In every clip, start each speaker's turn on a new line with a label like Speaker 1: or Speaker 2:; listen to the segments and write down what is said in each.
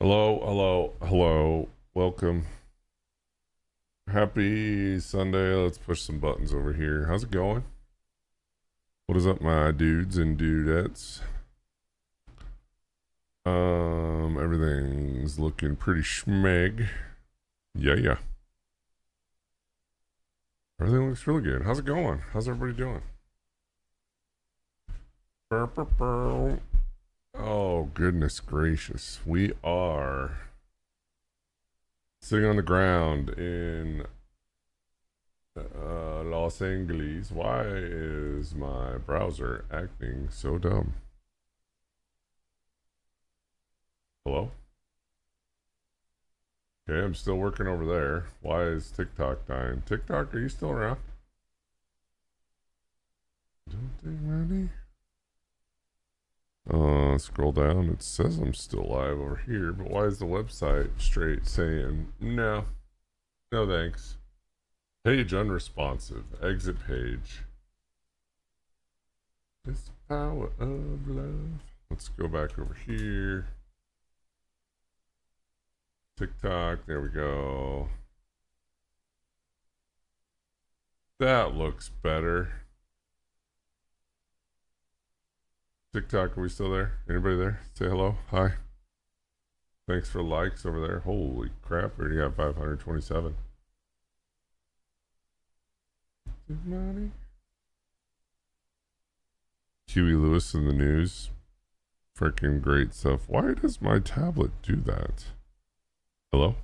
Speaker 1: Hello, hello, hello. Welcome. Happy Sunday. Let's push some buttons over here. How's it going? What is up, my dudes and dudettes? Everything's looking pretty schmeg. Yeah. Everything looks really good. How's it going? How's everybody doing? Burr, burr, burr. Oh, goodness gracious. We are sitting on the ground in Los Angeles. Why is my browser acting so dumb? Hello? Okay, I'm still working over there. Why is TikTok dying? TikTok, are you still around? Don't take money. Scroll down. It says I'm still live over here, but why is the website straight saying no? No thanks. Page unresponsive. Exit page. It's the power of love. Let's go back over here. TikTok, there we go. That looks better. TikTok, are we still there? Anybody there? Say hello. Hi. Thanks for likes over there. Holy crap, we already got 527. Money. Huey Lewis in the news. Freaking great stuff. Why does my tablet do that? Hello?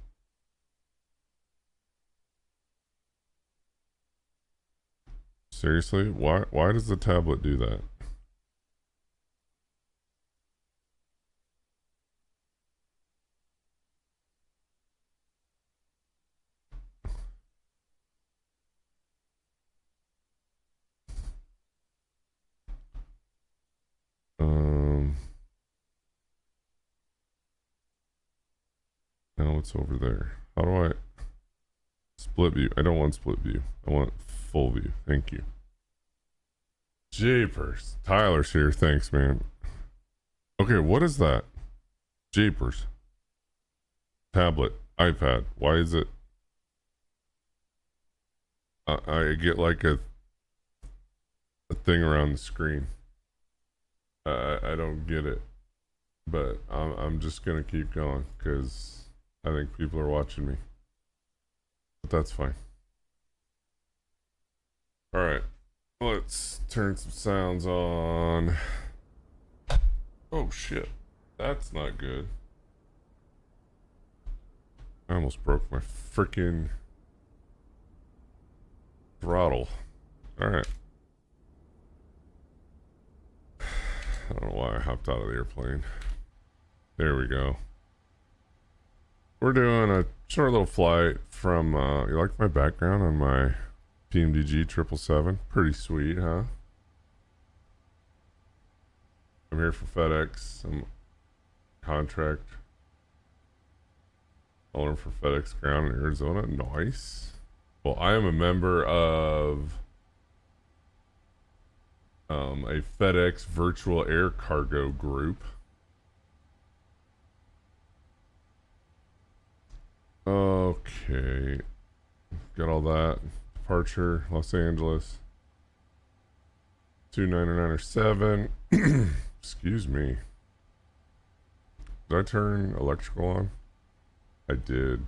Speaker 1: Seriously? Why does the tablet do that? Now it's over there. How do I split view? I don't want split view. I want full view. Thank you. Japers. Tyler's here. Thanks, man. Okay, what is that? Japers. Tablet. iPad. Why is it? I get like a thing around the screen. I don't get it. But I'm just gonna keep going because I think people are watching me. But that's fine. Alright. Let's turn some sounds on. Oh shit. That's not good. I almost broke my freaking throttle. Alright. I don't know why I hopped out of the airplane. There we go. We're doing a short little flight from, you like my background on my PMDG 777? Pretty sweet, huh? I'm here for FedEx. I'm contract owner for FedEx Ground in Arizona. Nice. Well, I am a member of a FedEx virtual air cargo group. Okay. Got all that. Departure, Los Angeles. 29907. Excuse me. Did I turn electrical on? I did.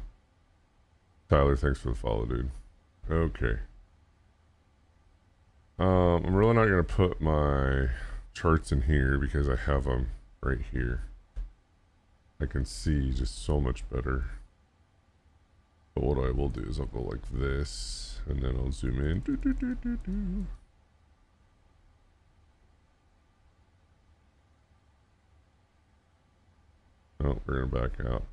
Speaker 1: Tyler, thanks for the follow, dude. Okay. I'm really not going to put my charts in here because I have them right here. I can see just so much better. But what I will do is I'll go like this, and then I'll zoom in. Oh, we're going to back out.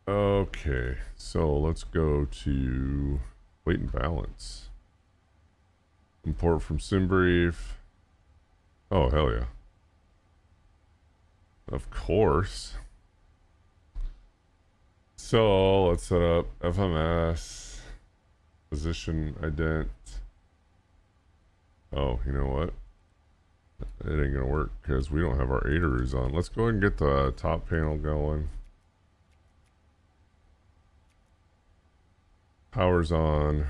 Speaker 1: Okay, so let's go to weight and balance. Import from SimBrief. Oh, hell yeah. Of course. So let's set up FMS, position ident. Oh, you know what? It ain't gonna work because we don't have our aiderers on. Let's go ahead and get the top panel going. Power's on.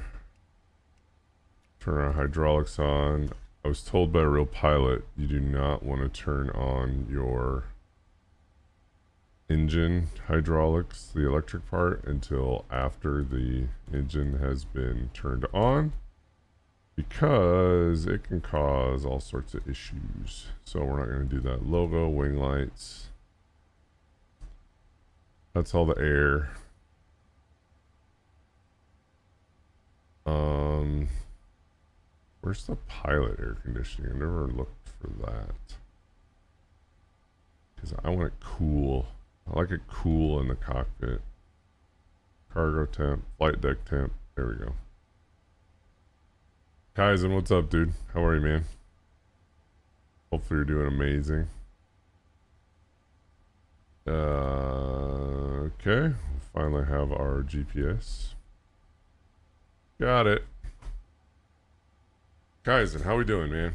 Speaker 1: Turn our hydraulics on. I was told by a real pilot you do not want to turn on your engine hydraulics, the electric part, until after the engine has been turned on, because it can cause all sorts of issues. So we're not going to do that. Logo, wing lights. That's all the air. Where's the pilot air conditioning? I never looked for that. Because I want it cool. I like it cool in the cockpit. Cargo temp, flight deck temp. There we go. Kaizen, what's up, dude? How are you, man? Hopefully you're doing amazing. Okay. We finally have our GPS. Got it. Kaizen, how we doing, man?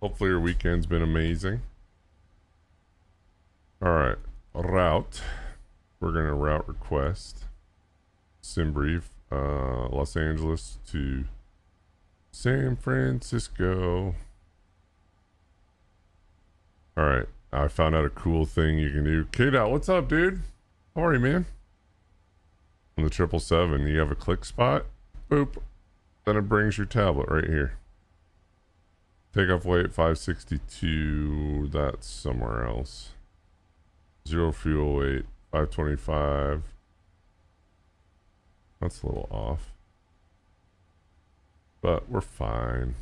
Speaker 1: Hopefully your weekend's been amazing. Alright. Route. We're going to route request. Sim brief. Los Angeles to San Francisco. Alright. I found out a cool thing you can do. K-Dot, what's up, dude? How are you, man? On the 777, you have a click spot. Boop. Then it brings your tablet right here. Takeoff weight 562. That's somewhere else. Zero fuel weight 525. That's a little off. But we're fine.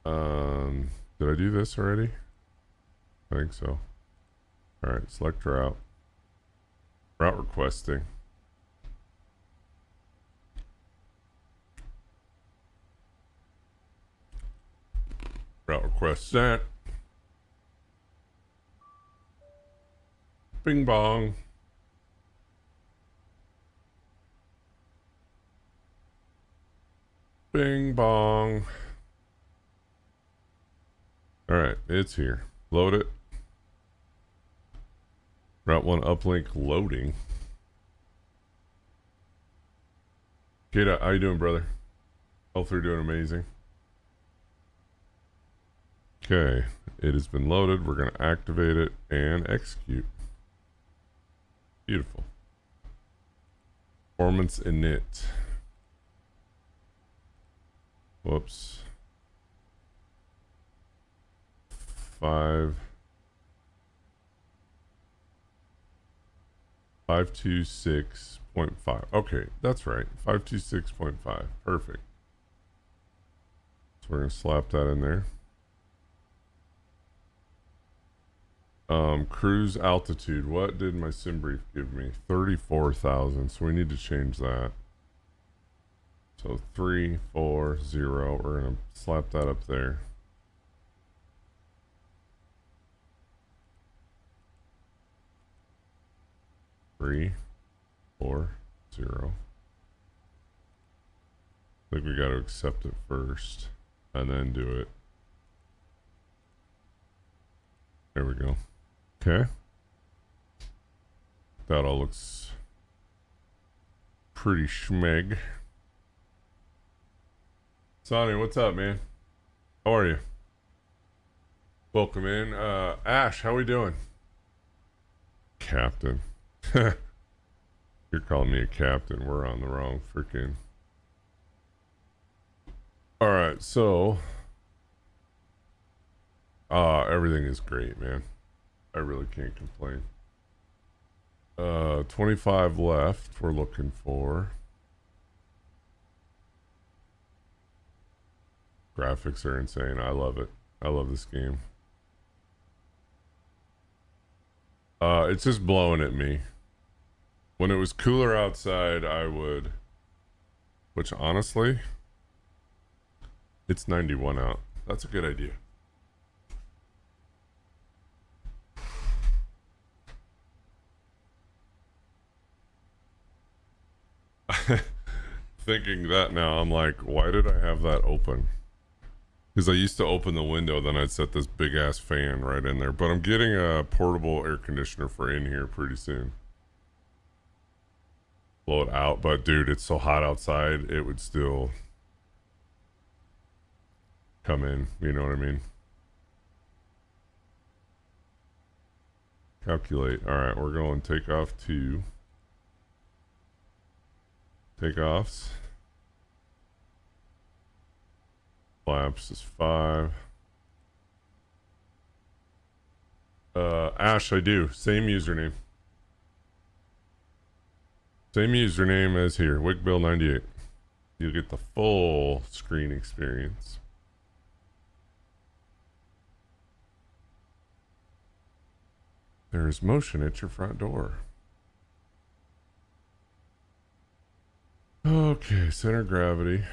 Speaker 1: Did I do this already? I think so. Alright, select route. Route requesting. Route request sent. Bing bong. Bing bong. Alright, it's here. Load it. Route 1 uplink loading. Kata, how you doing, brother? Hopefully you're doing amazing. Okay, it has been loaded. We're going to activate it and execute. Beautiful. Performance init. Whoops. 526.5. Okay, that's right. 526.5. Perfect. So we're going to slap that in there. Cruise altitude. What did my sim brief give me? 34,000. So we need to change that. So 340. We're going to slap that up there. Three, 4, 0. I think we got to accept it first and then do it. There we go. Okay. That all looks pretty schmeg. Sonny, what's up, man? How are you? Welcome in. Ash, how we doing? Captain. You're calling me a captain. We're on the wrong freaking. Alright, so everything is great, man. I really can't complain. 25 left we're looking for. Graphics are insane. I love it. I love this game. It's just blowing at me. When it was cooler outside, I would, which honestly, it's 91 out. That's a good idea. thinking that now. I'm like, why did I have that open? Because I used to open the window, then I'd set this big ass fan right in there. But I'm getting a portable air conditioner for in here pretty soon. Blow it out, but dude, it's so hot outside, it would still come in, you know what I mean? Calculate. All right, we're going takeoff 2. Takeoffs. Flaps is 5. Ash, I do. Same username. Same username as here. Wigbill98. You'll get the full screen experience. There's motion at your front door. Okay, center of gravity.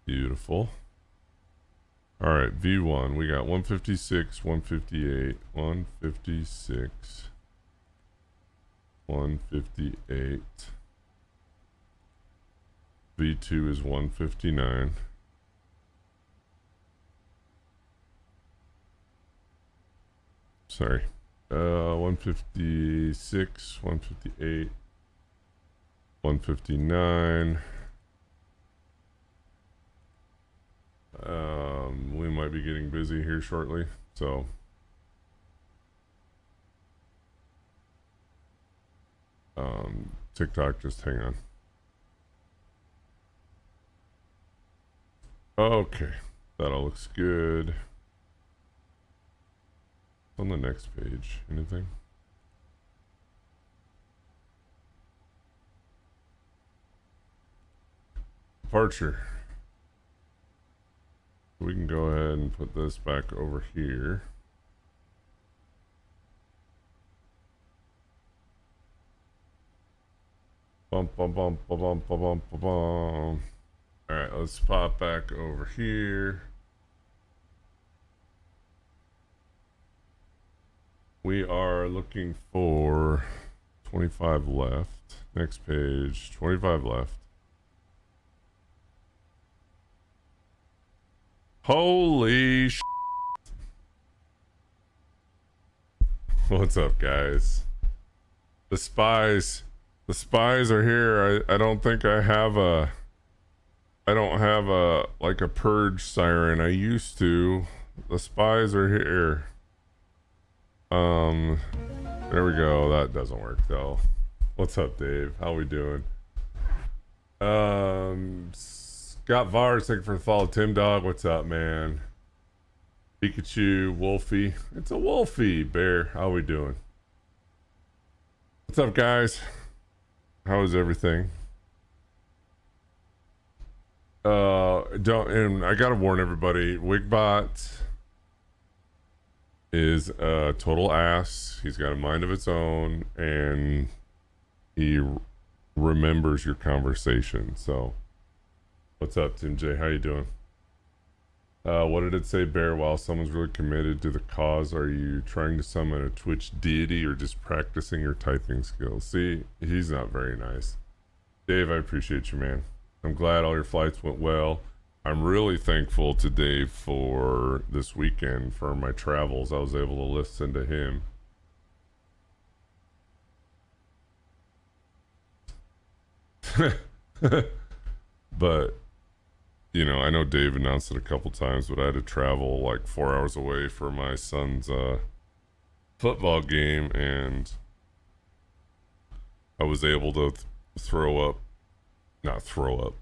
Speaker 1: Beautiful. All right, V1. We got 156, 158, 156, 158. V2 is 159. Sorry. 156, 158, 159. We might be getting busy here shortly, so TikTok, just hang on. Okay, that all looks good. On the next page, anything? Departure. We can go ahead and put this back over here. Bump, bump, bump, bump, bump, bump, bump, bump. All right, let's pop back over here. We are looking for 25 left. Next page, 25 left. Holy sh**. What's up, guys? The spies are here. I don't think I don't have a like a purge siren. I used to. The spies are here. There we go. That doesn't work though. What's up, Dave? How we doing? Scott Vars, thank you for the follow. Tim Dog, what's up, man? Pikachu, Wolfie. It's a Wolfie. Bear, how we doing? What's up, guys? How is everything? And I gotta warn everybody, Wigbot is a total ass. He's got a mind of its own, and he remembers your conversation. So, what's up, Tim J? How you doing? What did it say, Bear? While someone's really committed to the cause, are you trying to summon a Twitch deity or just practicing your typing skills? See, he's not very nice. Dave, I appreciate you, man. I'm glad all your flights went well. I'm really thankful to Dave for this weekend for my travels. I was able to listen to him. But, you know, I know Dave announced it a couple times, but I had to travel like 4 hours away for my son's football game, and I was able to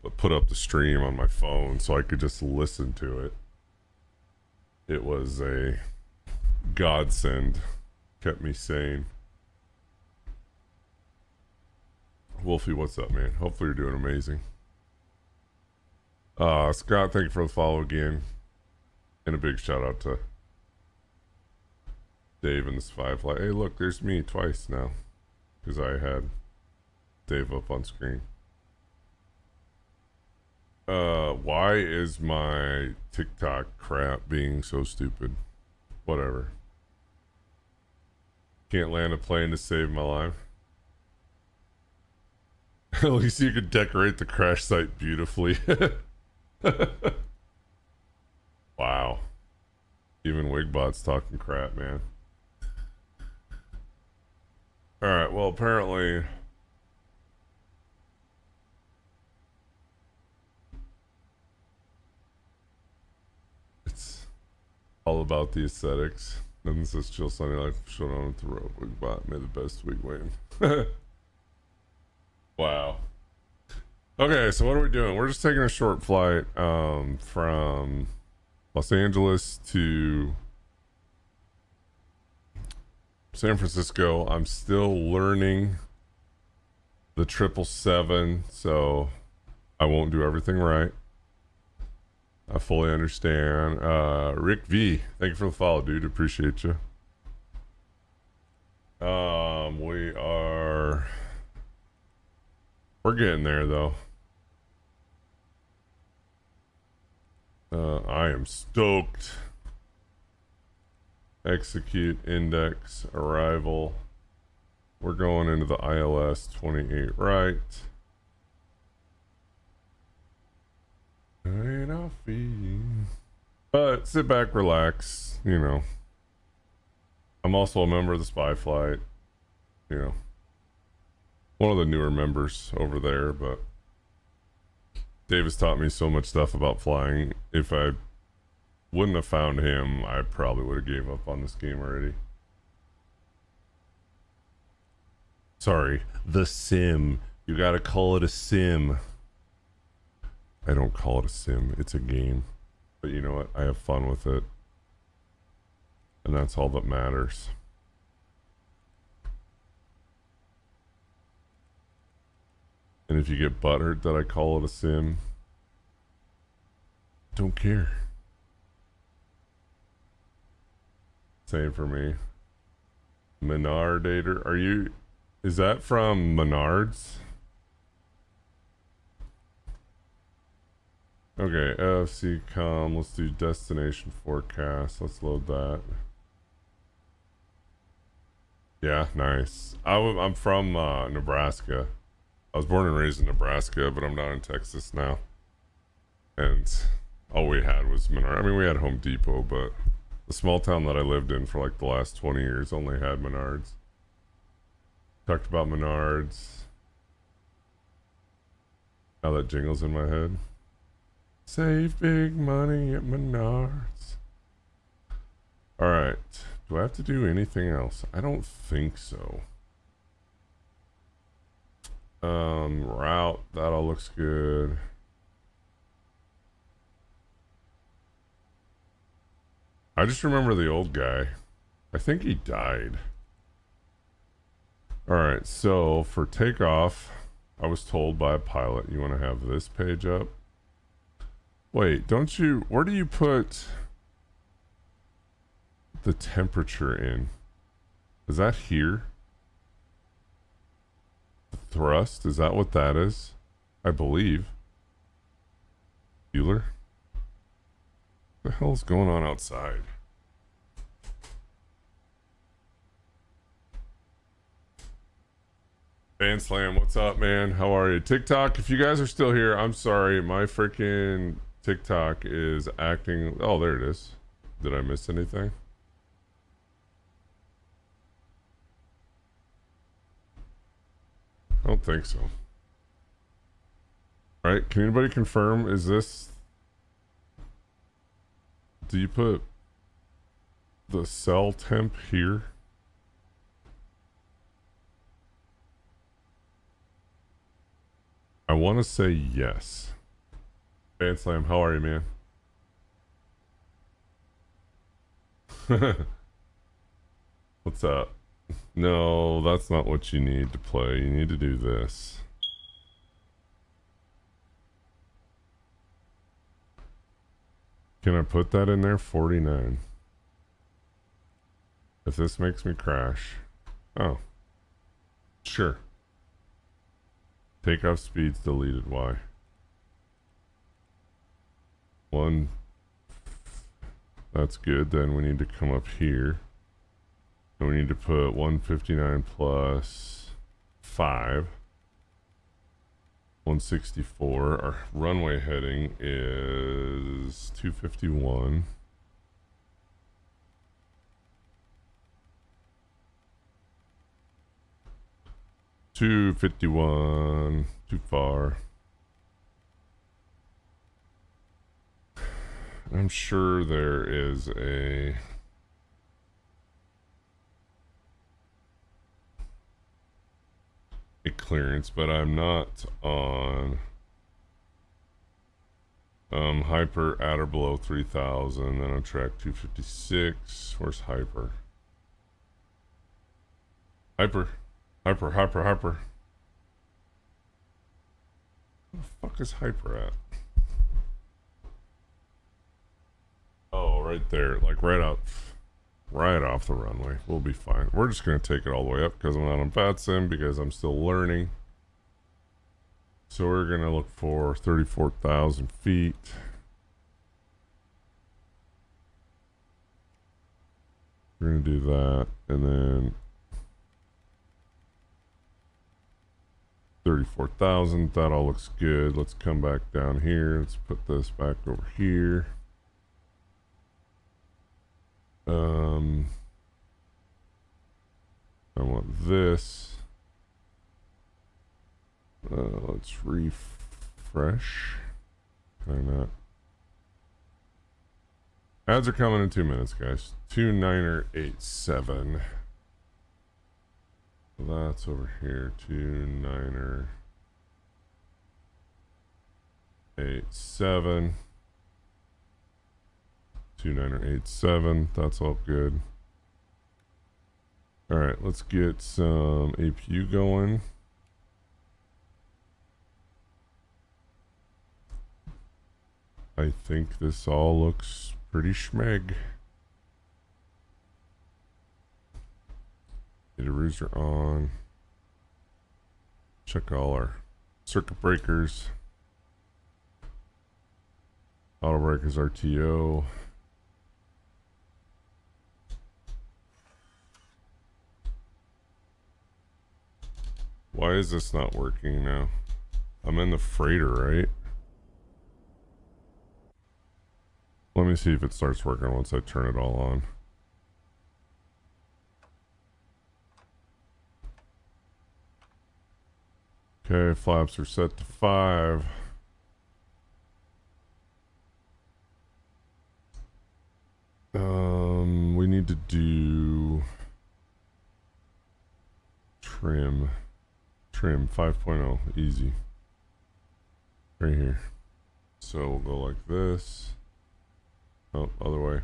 Speaker 1: but put up the stream on my phone so I could just listen to it. It was a godsend. Kept me sane. Wolfie, what's up, man? Hopefully you're doing amazing. Scott, thank you for the follow again. And a big shout out to Dave and the Spy Fly. Hey, look, there's me twice now. Because I had Dave up on screen. Why is my TikTok crap being so stupid? Whatever. Can't land a plane to save my life. At least you could decorate the crash site beautifully. Wow. Even Wigbot's talking crap, man. Alright, well, apparently... it's all about the aesthetics. Nothing says chill sunny life showed on with the road. Wigbot, may the best week win. Wow. Okay, so what are we doing? We're just taking a short flight from Los Angeles to San Francisco. I'm still learning the 777, so I won't do everything right. I fully understand. Rick V, thank you for the follow, dude. Appreciate you. We're getting there though. I am stoked. Execute, index, arrival. We're going into the ILS 28 right. Ain't off feet. But sit back, relax, you know. I'm also a member of the Spy Flight, you know. One of the newer members over there, but Davis taught me so much stuff about flying. If I wouldn't have found him, I probably would have gave up on this game already. Sorry, the sim. You gotta call it a sim. I don't call it a sim, it's a game. But you know what? I have fun with it. And that's all that matters. And if you get butthurt that I call it a sim, don't care. Same for me. Menardator, are you... is that from Menards? Okay, FC com, let's do destination forecast. Let's load that. Yeah, nice. I'm from Nebraska. I was born and raised in Nebraska, but I'm down in Texas now. And all we had was Menards. I mean, we had Home Depot, but the small town that I lived in for like the last 20 years only had Menards. Talked about Menards. Now that jingle's in my head. Save big money at Menards. Alright. Do I have to do anything else? I don't think so. Route, that all looks good. I just remember the old guy. I think he died. Alright, so for takeoff, I was told by a pilot, you want to have this page up. Wait, don't you... where do you put the temperature in? Is that here? The thrust? Is that what that is? I believe. Bueller? What the hell is going on outside? Van Slam, what's up, man? How are you? TikTok, if you guys are still here, I'm sorry. My freaking TikTok is acting... oh, there it is. Did I miss anything? I don't think so. Alright, can anybody confirm? Is this... do you put the cell temp here? I want to say yes. Van Slam, how are you, man? What's up? No, that's not what you need to play. You need to do this. Can I put that in there? 49. If this makes me crash. Oh. Sure. Takeoff speeds deleted. Why? 1. That's good. Then we need to come up here. And we need to put 159 plus 5. 164. Our runway heading is 251. $251, too far. I'm sure there is a clearance, but I'm not on hyper at or below 3000. Then on track 256. Where's hyper? Hyper. Where the fuck is hyper at? Oh, right there, like right off the runway. We'll be fine. We're just gonna take it all the way up because I'm not on VATSIM because I'm still learning. So we're gonna look for 34,000 feet. We're gonna do that, and then 34,000. That all looks good. Let's come back down here. Let's put this back over here. I want this. Let's refresh. Can I not? Ads are coming in 2 minutes, guys. 2987. That's over here. 2987. 2987. That's all good. All right, let's get some APU going. I think this all looks pretty schmeg. Data rooster on. Check all our circuit breakers. Auto breakers RTO. Why is this not working now? I'm in the freighter, right? Let me see if it starts working once I turn it all on. Okay, flaps are set to 5. We need to do trim 5.0, easy, right here. So we'll go like this. Oh, other way.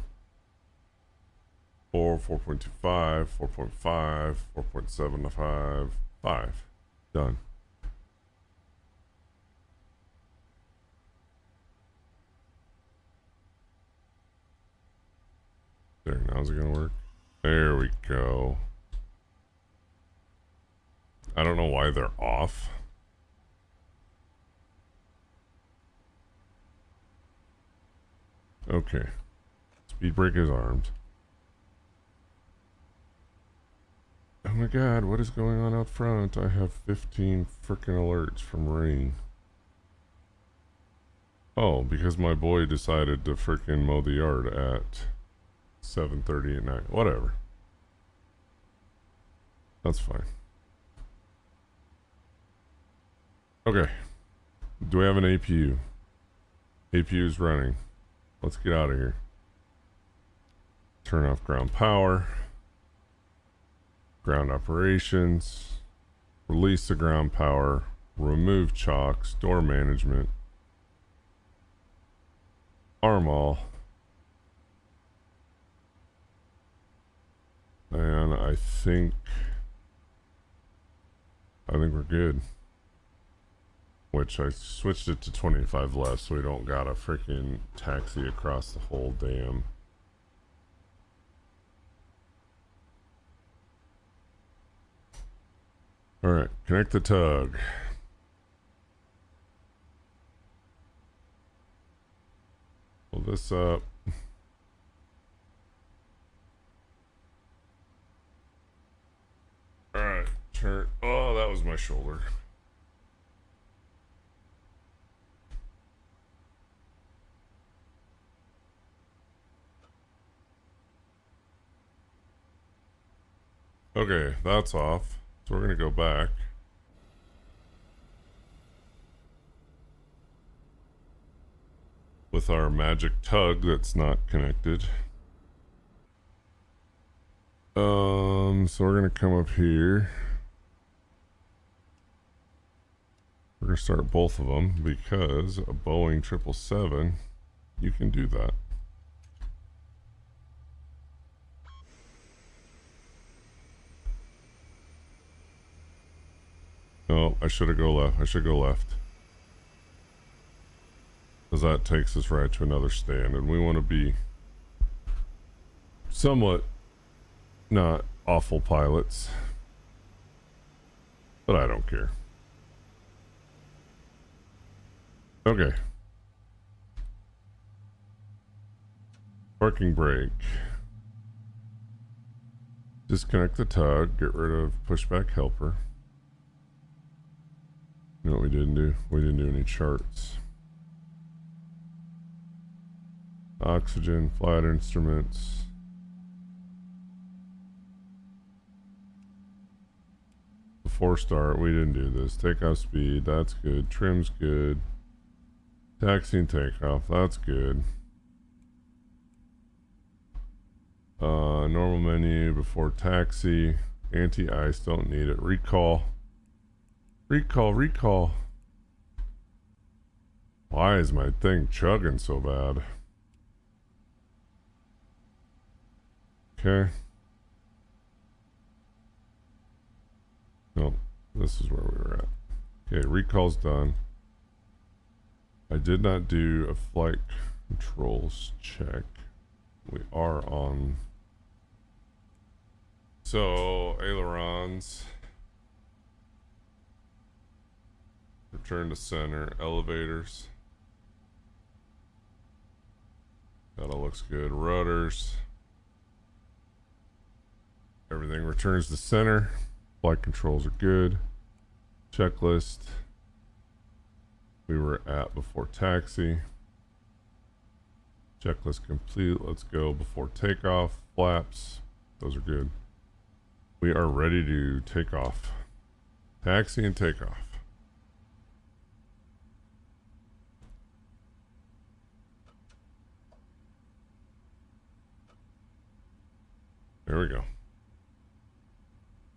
Speaker 1: 4.25, 4.5, 4.75, 5. Done. There, now's it gonna work? There we go. I don't know why they're off. Okay. Speed brake is armed. Oh my god, what is going on out front? I have 15 frickin' alerts from rain. Oh, because my boy decided to frickin' mow the yard at 7:30 at night. Whatever. That's fine. Okay. Do we have an APU? APU is running. Let's get out of here. Turn off ground power. Ground operations. Release the ground power. Remove chocks. Door management. Arm all. And I think we're good. Which I switched it to 25 left so we don't gotta freaking taxi across the whole dam. Alright, connect the tug. Pull this up. Alright, turn. Oh, that was my shoulder. Okay, that's off. So we're going to go back. With our magic tug that's not connected. So we're going to come up here. We're going to start both of them because a Boeing 777, you can do that. No, I should go left. I should go left. Because that takes us right to another stand, and we want to be somewhat not awful pilots. But I don't care. Okay. Parking brake. Disconnect the tug. Get rid of pushback helper. You know what we didn't do? We didn't do any charts. Oxygen, flight instruments. Before start, we didn't do this. Takeoff speed, that's good. Trim's good. Taxi and takeoff, that's good. Normal menu before taxi. Anti-ice, don't need it. Recall. Recall. Why is my thing chugging so bad? Okay. No, this is where we were at. Okay, recall's done. I did not do a flight controls check. We are on. So, ailerons. Return to center. Elevators. That all looks good. Rudders. Everything returns to center. Flight controls are good. Checklist. We were at before taxi. Checklist complete. Let's go before takeoff. Flaps. Those are good. We are ready to take off. Taxi and takeoff. There we go.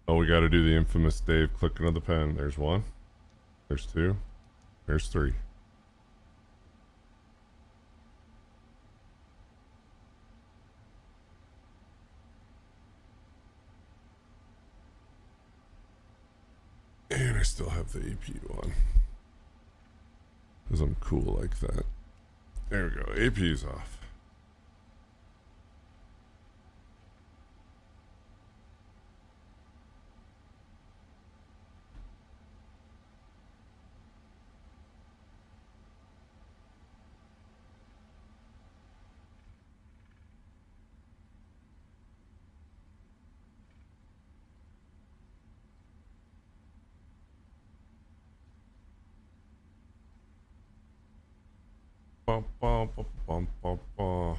Speaker 1: Oh, we got to do the infamous Dave clicking of the pen. There's one. There's two. There's three. And I still have the APU on. Because I'm cool like that. There we go. APU's off.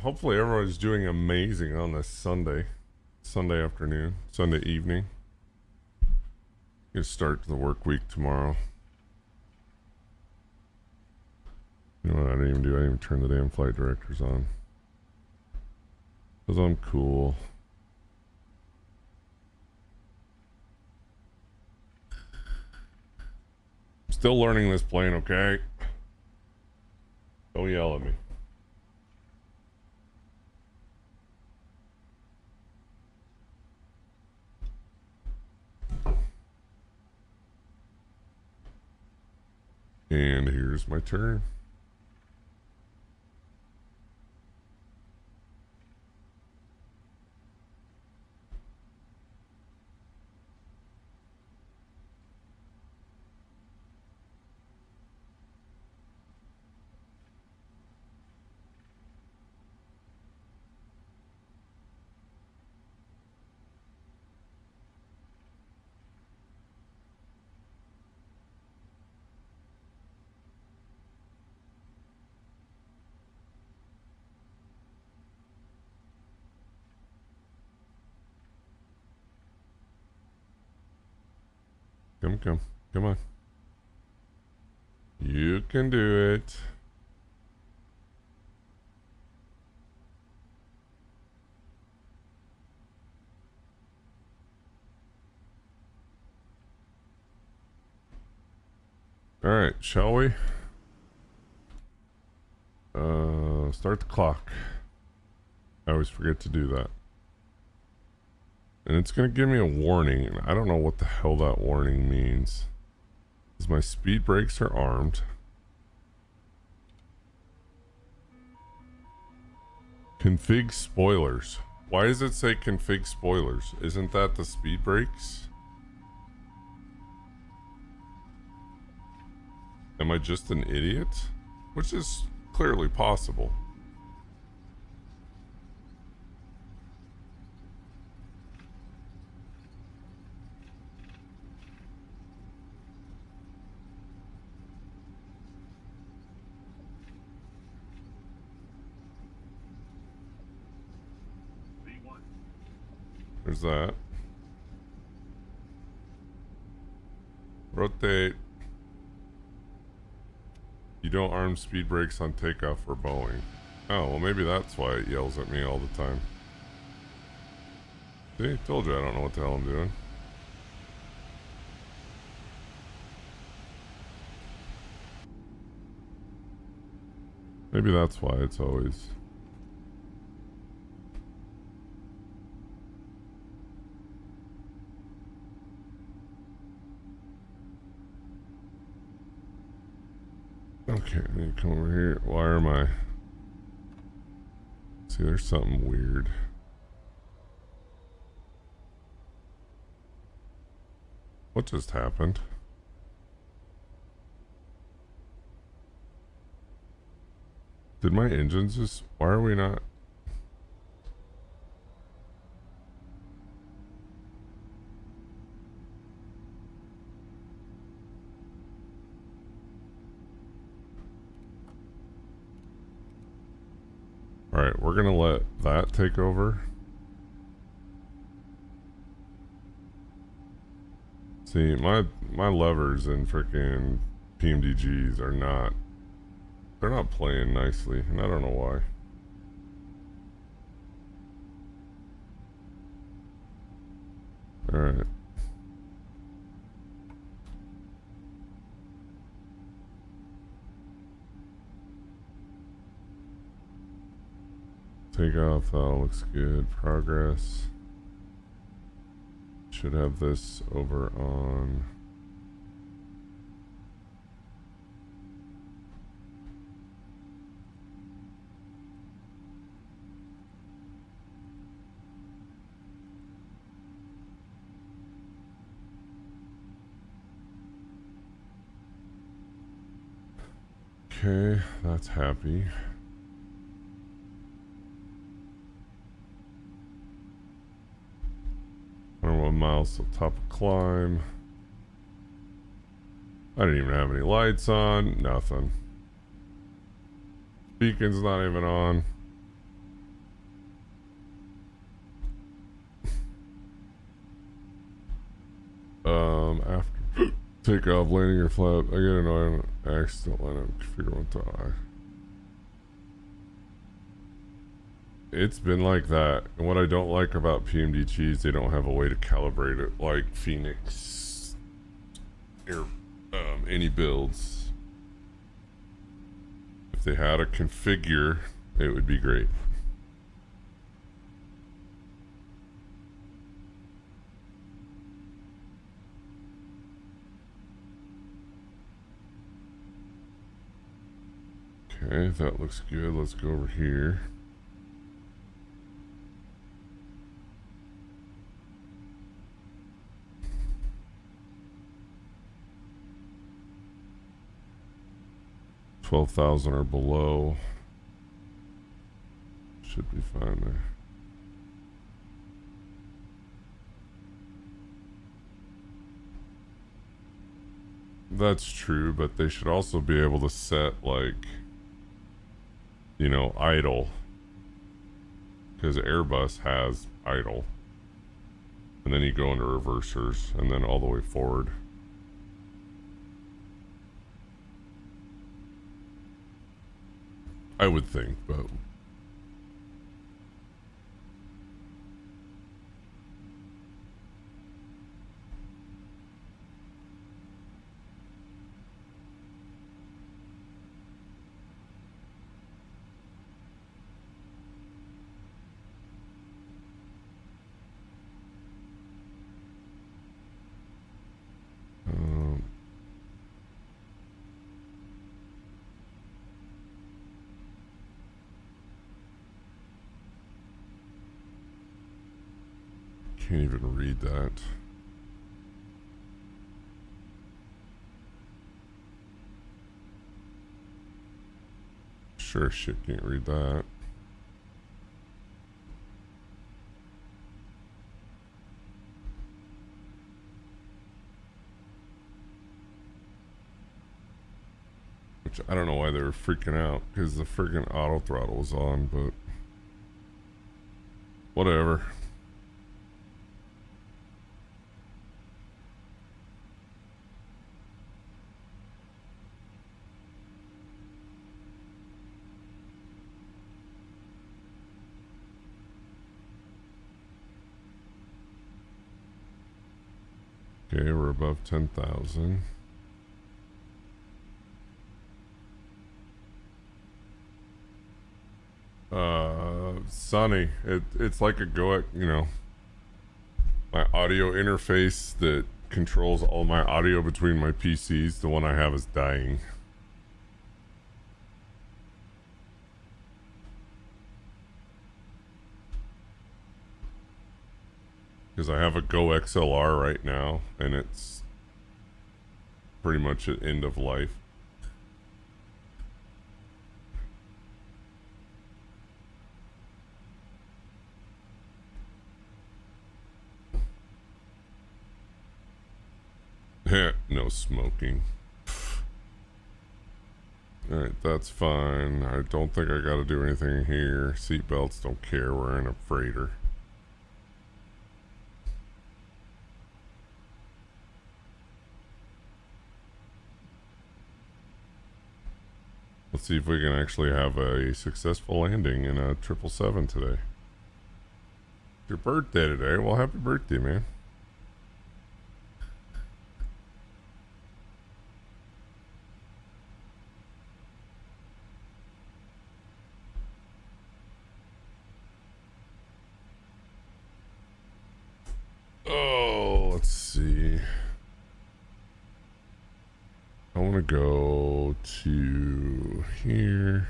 Speaker 1: Hopefully everybody's doing amazing on this Sunday afternoon, Sunday evening. Gonna start the work week tomorrow. You know what I didn't even do? I didn't even turn the damn flight directors on. Because I'm cool. Still learning this plane, okay? Don't yell at me. And here's my turn. Come on. You can do it. All right, shall we? Start the clock. I always forget to do that. And it's going to give me a warning, and I don't know what the hell that warning means. Because my speed brakes are armed. Config spoilers. Why does it say config spoilers? Isn't that the speed brakes? Am I just an idiot? Which is clearly possible. There's that. Rotate. You don't arm speed brakes on takeoff for Boeing. Oh, well maybe that's why it yells at me all the time. See, told you I don't know what the hell I'm doing. Maybe that's why it's always... Okay, I need to come over here. Why am I... See, there's something weird. What just happened? Did my engines just... Why are we not... Alright, we're gonna let that take over. See, my levers and frickin' PMDGs are not... They're not playing nicely, and I don't know why. Alright. Take off, that looks good. Progress. Should have this over on... Okay, that's happy. I don't know what miles to top of climb. I didn't even have any lights on. Nothing. Beacon's not even on. After takeoff, landing, or flap, I get annoyed. Accident line up. Computer won't die. It's been like that. And what I don't like about PMDGs, they don't have a way to calibrate it like Phoenix or any builds. If they had a configure, it would be great. Okay, that looks good. Let's go over here. $12,000 or below. Should be fine there. That's true, but they should also be able to set, like, you know, idle. Because Airbus has idle. And then you go into reversers and then all the way forward. I would think, but can't even read that. Sure shit can't read that. Which I don't know why they were freaking out, because the freaking auto throttle was on, but whatever. Okay, we're above 10,000. Sunny. It's like a you know, my audio interface that controls all my audio between my PCs. The one I have is dying. Because I have a Go XLR right now, and it's pretty much at end of life. No smoking. Alright, that's fine. I don't think I gotta do anything here. Seatbelts, don't care. We're in a freighter. Let's see if we can actually have a successful landing in a 777 today. It's your birthday today. Well, happy birthday, man. Oh, let's see. I want to go to here.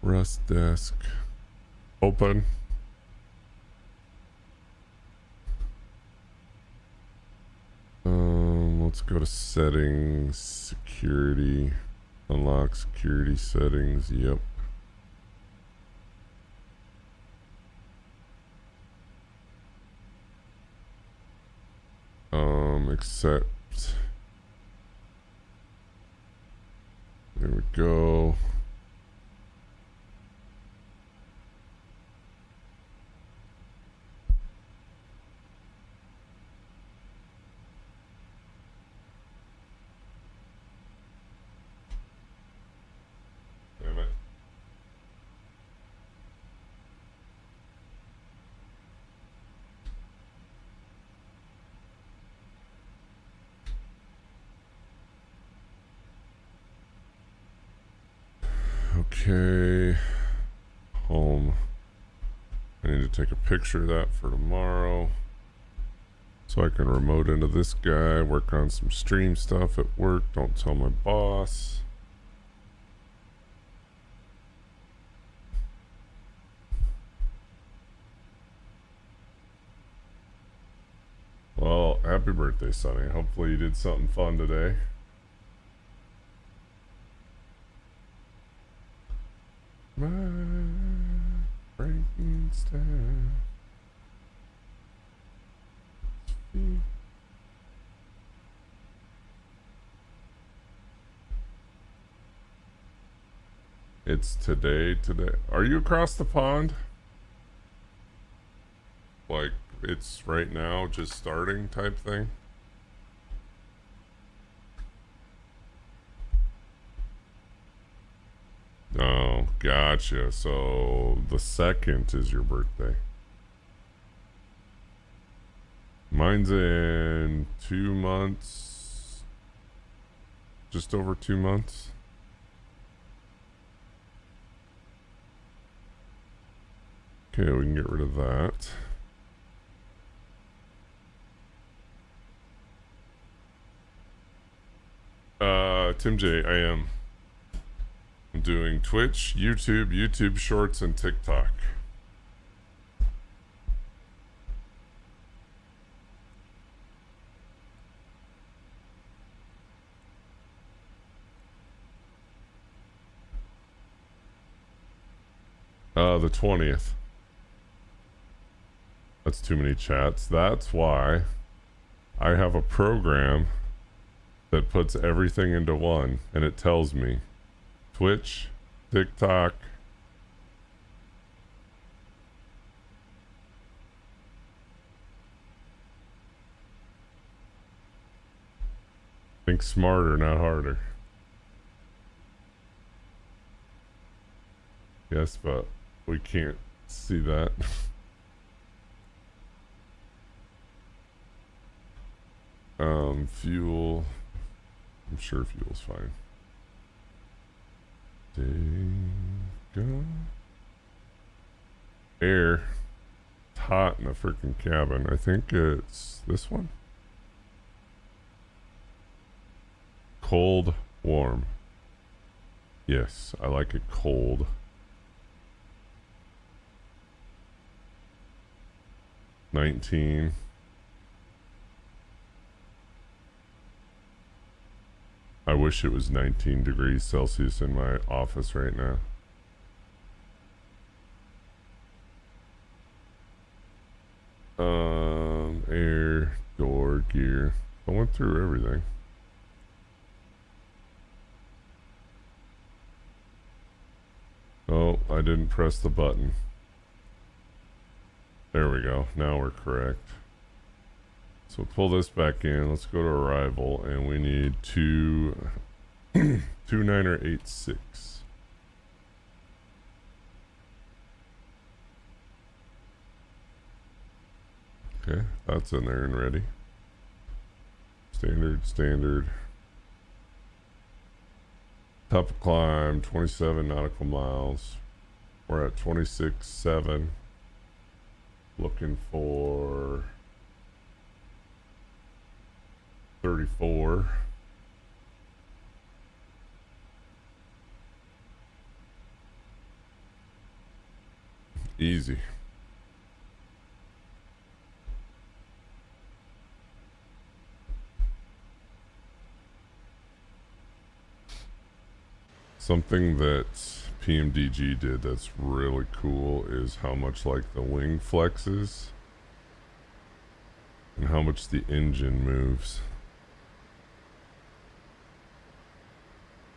Speaker 1: Rust desk. Open. Let's go to settings, security, unlock security settings. Yep. Accept. There we go. Damn it. Okay, home. I need to take a picture of that for tomorrow so I can remote into this guy, work on some stream stuff at work. Don't tell my boss. Well, happy birthday, Sonny. Hopefully you did something fun today. My Frankenstein. It's today. Are you across the pond? Like, it's right now, just starting type thing? Oh, gotcha. So the 2nd is your birthday. Mine's in 2 months. Just over 2 months. Okay, we can get rid of that. Tim J, I am. I'm doing Twitch, YouTube Shorts, and TikTok. The 20th. That's too many chats. That's why I have a program that puts everything into one, and it tells me Twitch, TikTok, think smarter, not harder. Yes, but we can't see that. Fuel. I'm sure fuel's fine. Go. Air. It's hot in the freaking cabin. I think it's this one. Cold, warm. Yes, I like it cold. 19. I wish it was 19 degrees Celsius in my office right now. Air, door, gear. I went through everything. Oh, I didn't press the button. There we go. Now we're correct. So pull this back in. Let's go to arrival, and we need 2986. Okay, that's in there and ready. Standard. Top of climb, 27 nautical miles. We're at 26.7. Looking for 34. Easy. Something that PMDG did that's really cool is how much like the wing flexes and how much the engine moves.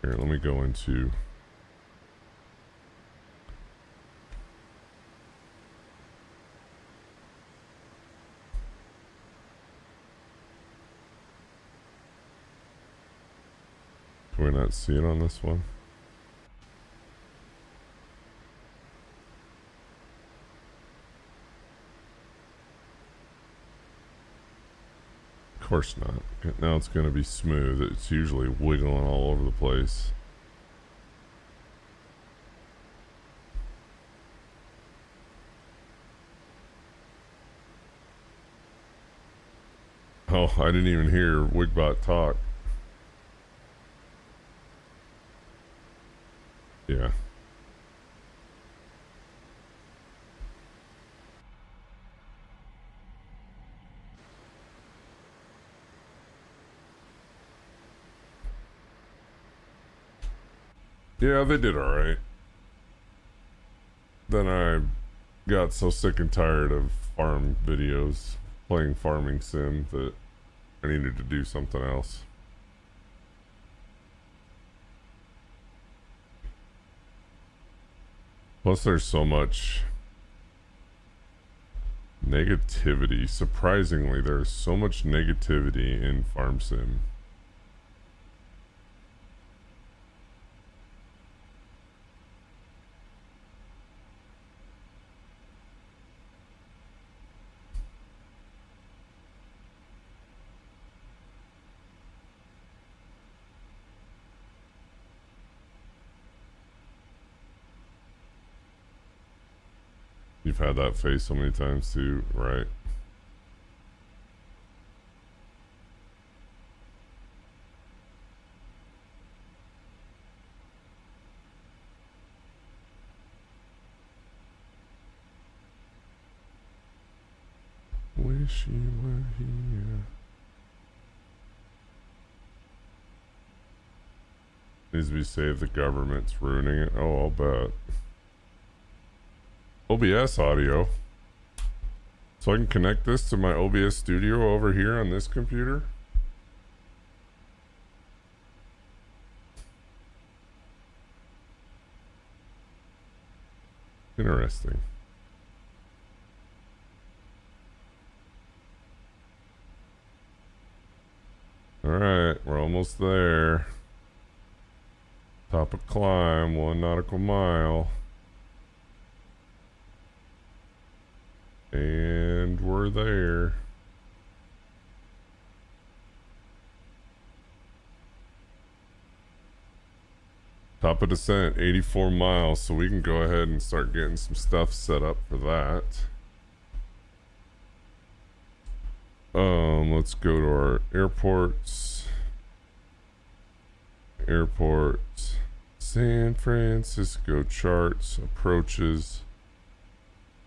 Speaker 1: Here, let me go into can we not see it on this one? Of course not. Now it's going to be smooth. It's usually wiggling all over the place. Oh, I didn't even hear Wigbot talk. Yeah. Yeah, they did alright. Then I got so sick and tired of farm videos, playing farming sim, that I needed to do something else. Plus there's so much negativity. Surprisingly, there's so much negativity in farm sim. You've had that face so many times too, right? Wish you were here. Needs to be saved. The government's ruining it. Oh, I'll bet. OBS audio. So I can connect this to my OBS studio over here on this computer. Interesting. Alright, we're almost there. Top of climb, 1 nautical mile. And we're there. Top of descent, 84 miles, so we can go ahead and start getting some stuff set up for that. Let's go to our airports. Airports. San Francisco charts, approaches.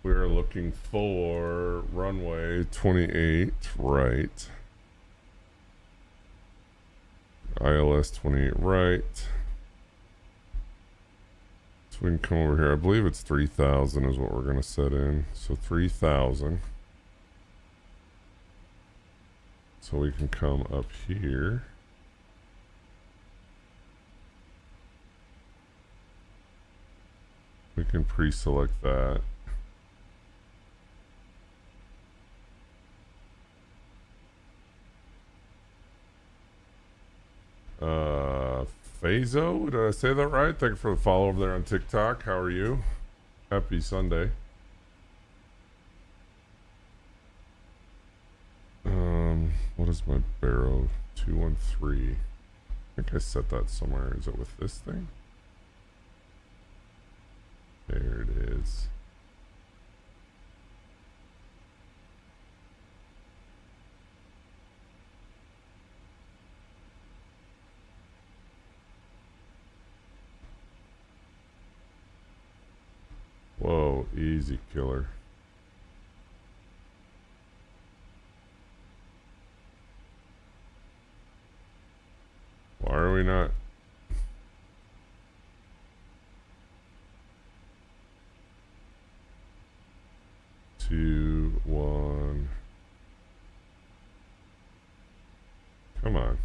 Speaker 1: We are looking for runway 28 right. ILS 28 right. So we can come over here. I believe it's 3,000 is what we're going to set in. So 3,000. So we can come up here. We can pre-select that. Fazo, did I say that right? Thank you for the follow over there on TikTok. How are you? Happy Sunday. What is my barrow? 213. I think I set that somewhere. Is it with this thing? There it is. Whoa, easy killer. Why are we not? Two, one. Come on.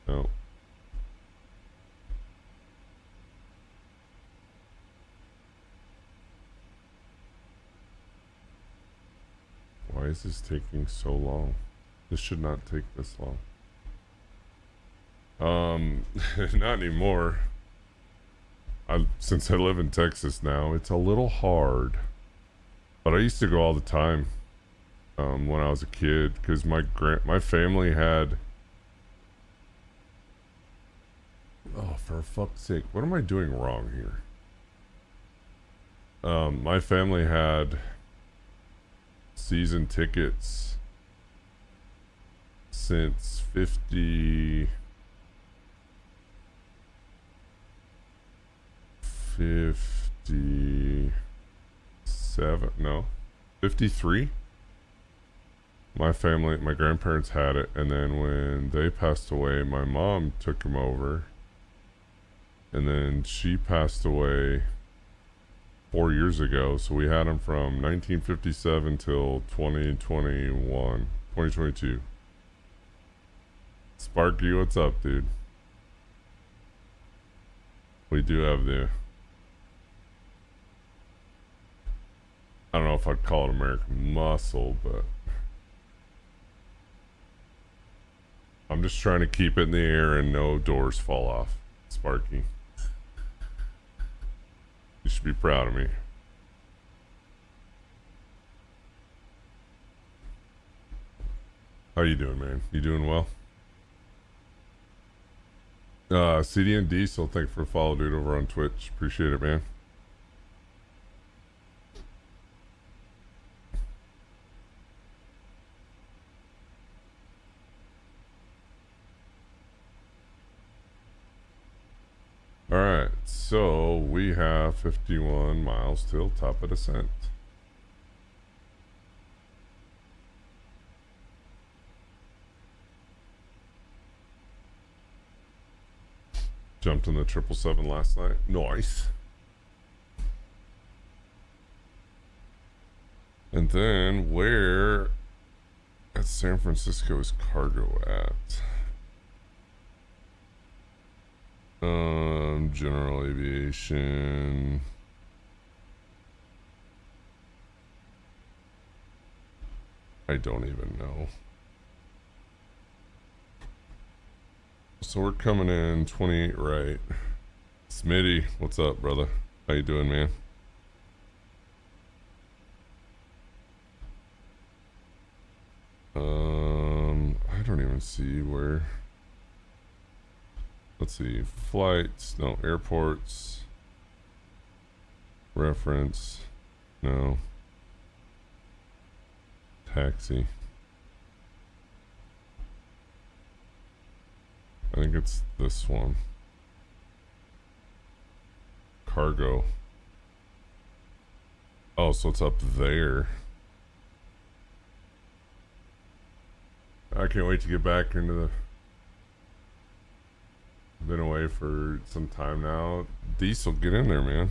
Speaker 1: No. Why is this taking so long? This should not take this long. Not anymore. Since I live in Texas now, it's a little hard. But I used to go all the time when I was a kid because my family had. Oh, for fuck's sake! What am I doing wrong here? My family had season tickets since 57 no 53. My grandparents had it, and then when they passed away, my mom took them over, and then she passed away 4 years ago, so we had them from 1957 till 2022. Sparky, what's up, dude? We do have the, I don't know if I'd call it American Muscle, but I'm just trying to keep it in the air and no doors fall off. Sparky. Be proud of me. How you doing, man? You doing well? CD and Diesel, thank you for the follow, dude, over on Twitch. Appreciate it, man. Alright, so we have 51 miles till top of descent. Jumped in the 777 last night. Nice. And then where at San Francisco is cargo at? General aviation. I don't even know. So we're coming in 28 right. Smitty, what's up, brother? How you doing, man? I don't even see where. Let's see, flights, no, airports, reference, no, taxi. I think it's this one. Cargo. Oh, so it's up there. I can't wait to get back into the... Been away for some time now. Diesel, get in there, man.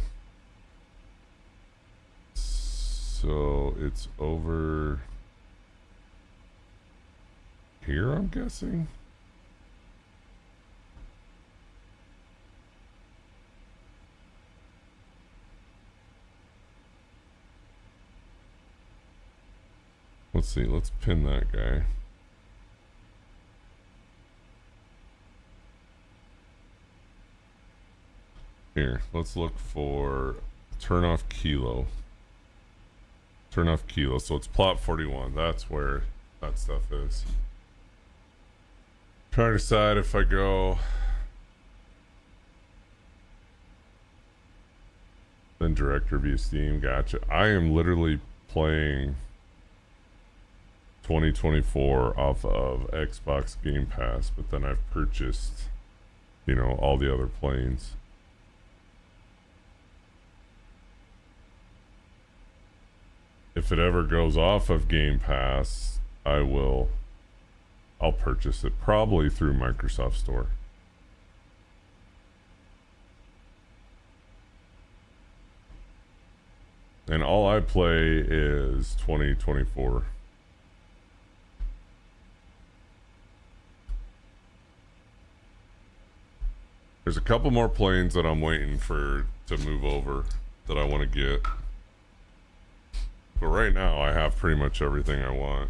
Speaker 1: So it's over here, I'm guessing. Let's see, let's pin that guy. Here, let's look for turn off kilo. Turn off kilo. So it's plot 41. That's where that stuff is. Trying to decide if I go then director via Steam. Gotcha. I am literally playing 2024 off of Xbox Game Pass, but then I've purchased, you know, all the other planes. If it ever goes off of Game Pass, I'll purchase it, probably through Microsoft Store. And all I play is 2024. There's a couple more planes that I'm waiting for to move over that I want to get. But right now, I have pretty much everything I want.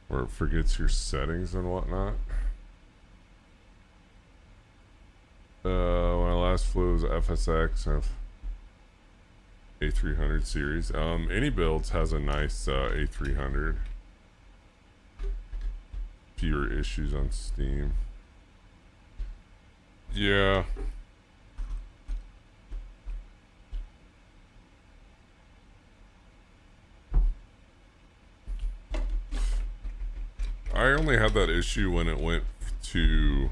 Speaker 1: Where it forgets your settings and whatnot. When I last flew was FSX of A300 series. Any builds has a nice A300. Fewer issues on Steam. Yeah. I only had that issue when it went to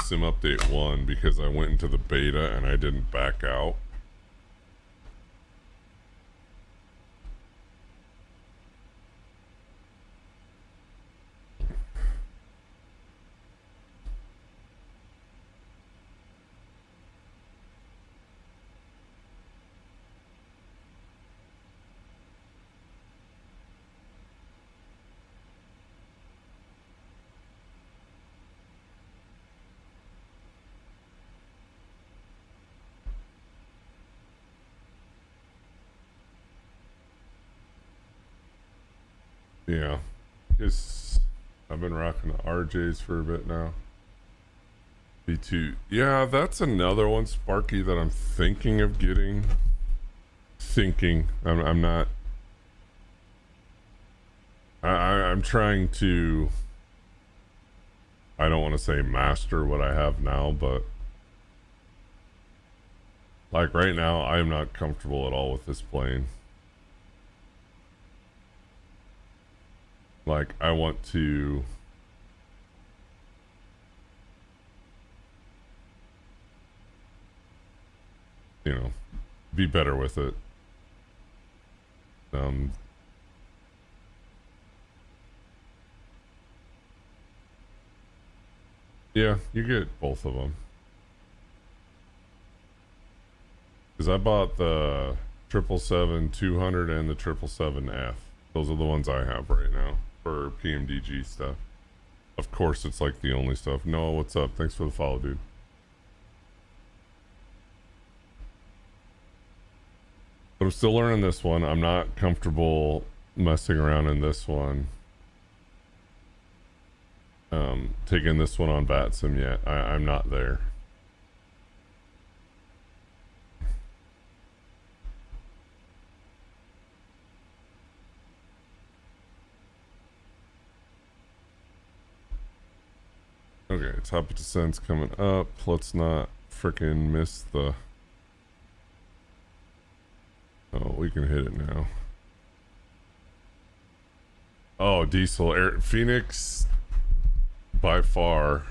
Speaker 1: Sim Update 1 because I went into the beta and I didn't back out. Yeah, because I've been rocking the RJs for a bit now. B2, yeah, that's another one, Sparky, that I'm thinking of getting. I'm not. I'm trying to. I don't want to say master what I have now, but like right now, I am not comfortable at all with this plane. Like, I want to. You know, be better with it. Yeah, you get both of them. Because I bought the 777-200 and the 777F. Those are the ones I have right now for PMDG stuff. Of course, it's like the only stuff. Noah, what's up? Thanks for the follow, dude. But I'm still learning this one. I'm not comfortable messing around in this one. Taking this one on VATSIM yet. I'm not there. Okay, top of descent's coming up. Let's not freaking miss the... Oh, we can hit it now. Oh, diesel air Phoenix by far.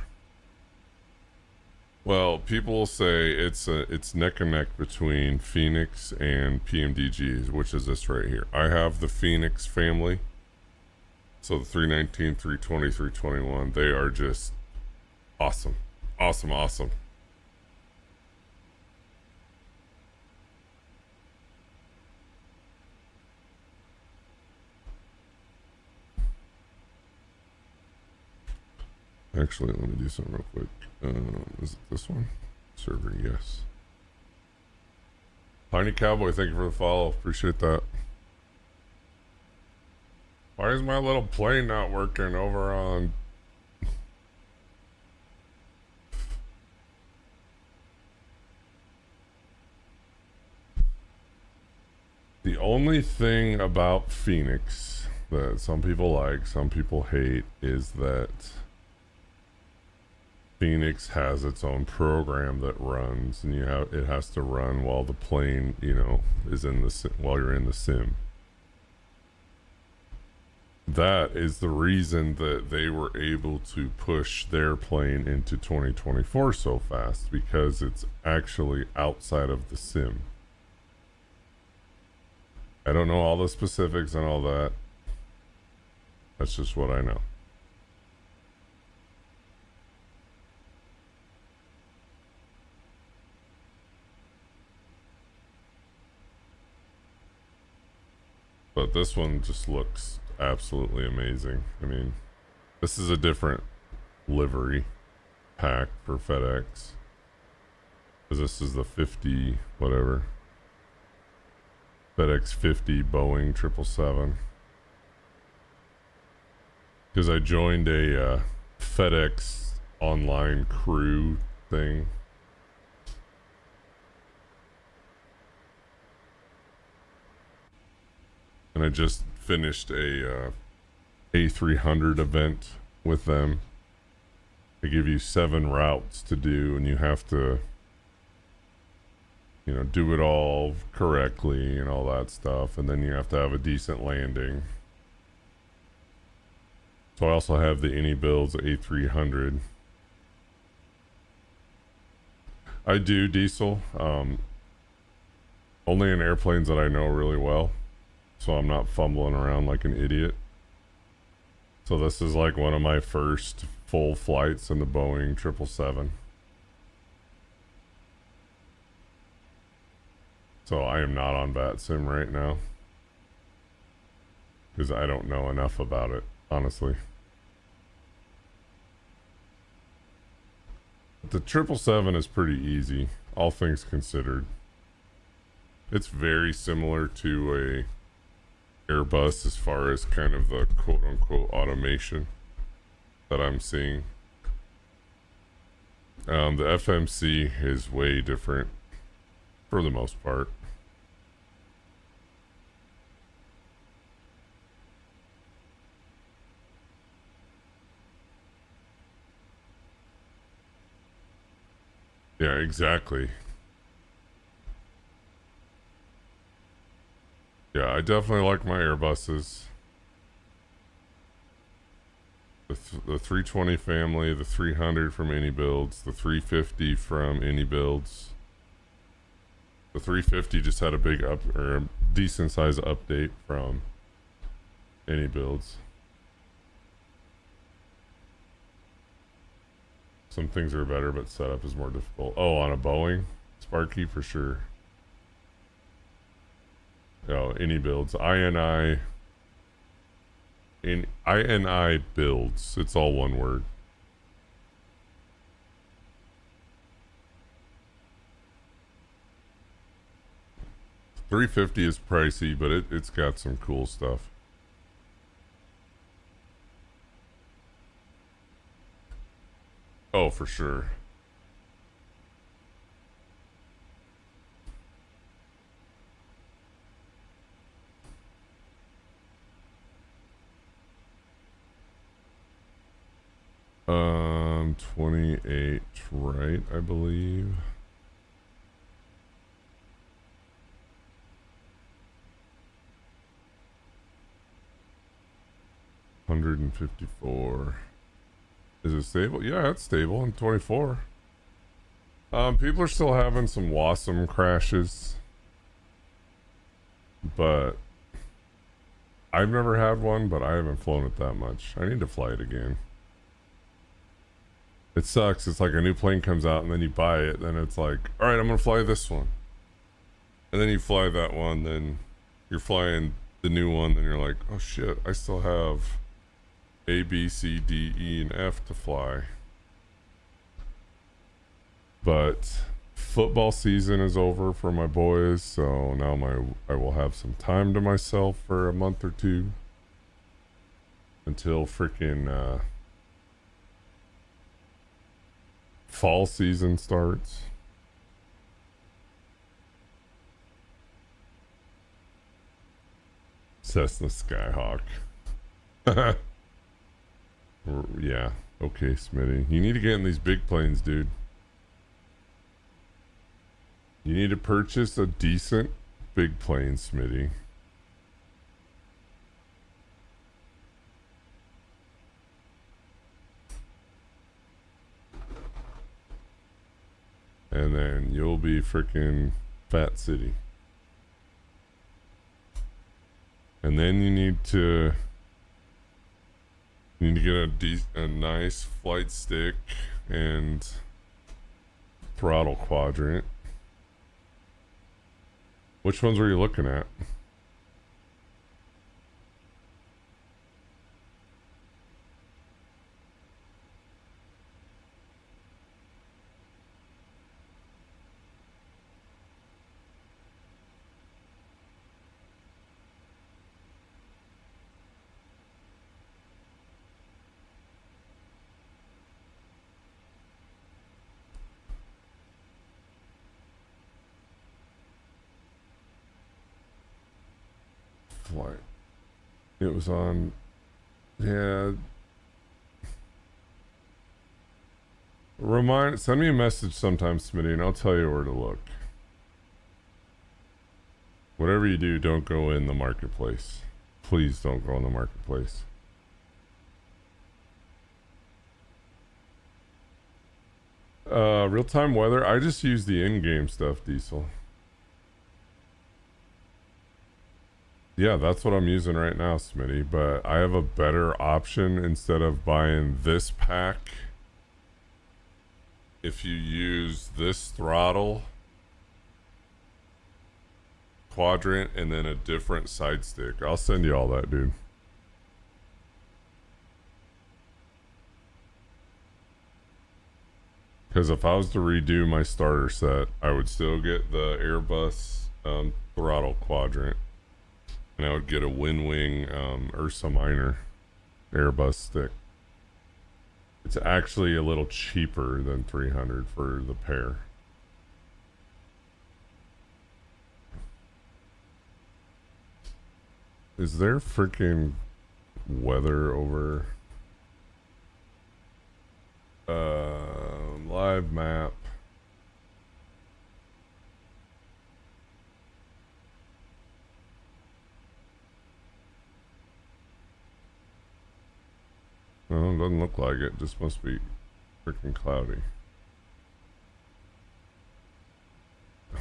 Speaker 1: Well, people will say it's neck and neck between Phoenix and PMDGs, which is this right here. I have the Phoenix family. So the 319, 320, 321, they are just awesome. Awesome, awesome. Actually, let me do something real quick. Is it this one? Server, yes. Tiny Cowboy, thank you for the follow. Appreciate that. Why is my little plane not working over on... The only thing about Phoenix that some people like, some people hate, is that Phoenix has its own program that runs, and it has to run while the plane, is in the while you're in the sim. That is the reason that they were able to push their plane into 2024 so fast, because it's actually outside of the sim. I don't know all the specifics and all that. That's just what I know. But this one just looks absolutely amazing. I mean, this is a different livery pack for FedEx. Because this is the 50, whatever. FedEx 50 Boeing 777. Because I joined a FedEx online crew thing. And I just finished a A300 event with them. They give you 7 routes to do, and you have to, do it all correctly and all that stuff. And then you have to have a decent landing. So I also have the AnyBuilds A300. I do diesel. Only in airplanes that I know really well. So I'm not fumbling around like an idiot. So this is like one of my first full flights in the Boeing 777. So I am not on VATSIM right now. Because I don't know enough about it, honestly. The 777 is pretty easy, all things considered. It's very similar to a Airbus as far as kind of the quote-unquote automation that I'm seeing. The FMC is way different for the most part. Yeah, exactly. Yeah, I definitely like my Airbuses. The 320 family, the 300 from Any Builds, the 350 from Any Builds. The 350 just had a big or a decent size update from Any Builds. Some things are better, but setup is more difficult. Oh, on a Boeing Sparky for sure. Oh, Any Builds, INI Builds. It's all one word. $350 is pricey, but it's got some cool stuff. Oh, for sure. Um, 28, right, I believe. $154. Is it stable? Yeah, it's stable in 24. People are still having some Wasm crashes, but I've never had one, but I haven't flown it that much. I need to fly it again. It sucks. It's like a new plane comes out and then you buy it, then it's like, all right, I'm gonna fly this one, and then you fly that one, then you're flying the new one, then you're like, oh shit, I still have A, B, C, D, E, and F to fly. But football season is over for my boys, so now I will have some time to myself for a month or two until freaking fall season starts. Cessna Skyhawk. Yeah, okay, Smitty. You need to get in these big planes, dude. You need to purchase a decent big plane, Smitty. And then you'll be freaking Fat City. And then you need to get a nice flight stick and throttle quadrant. Which ones were you looking at? Flight. It was on, yeah. Send me a message sometime, Smitty, and I'll tell you where to look. Whatever you do, don't go in the marketplace. Please don't go in the marketplace. Real-time weather, I just use the in-game stuff, Diesel. Yeah, that's what I'm using right now, Smitty, but I have a better option. Instead of buying this pack, if you use this throttle quadrant and then a different side stick. I'll send you all that, dude. Because if I was to redo my starter set, I would still get the Airbus throttle quadrant. and I would get a Winwing Ursa Minor Airbus stick. It's actually a little cheaper than 300 for the pair. Is there freaking weather over? Live map. No, it doesn't look like it. Just must be freaking cloudy.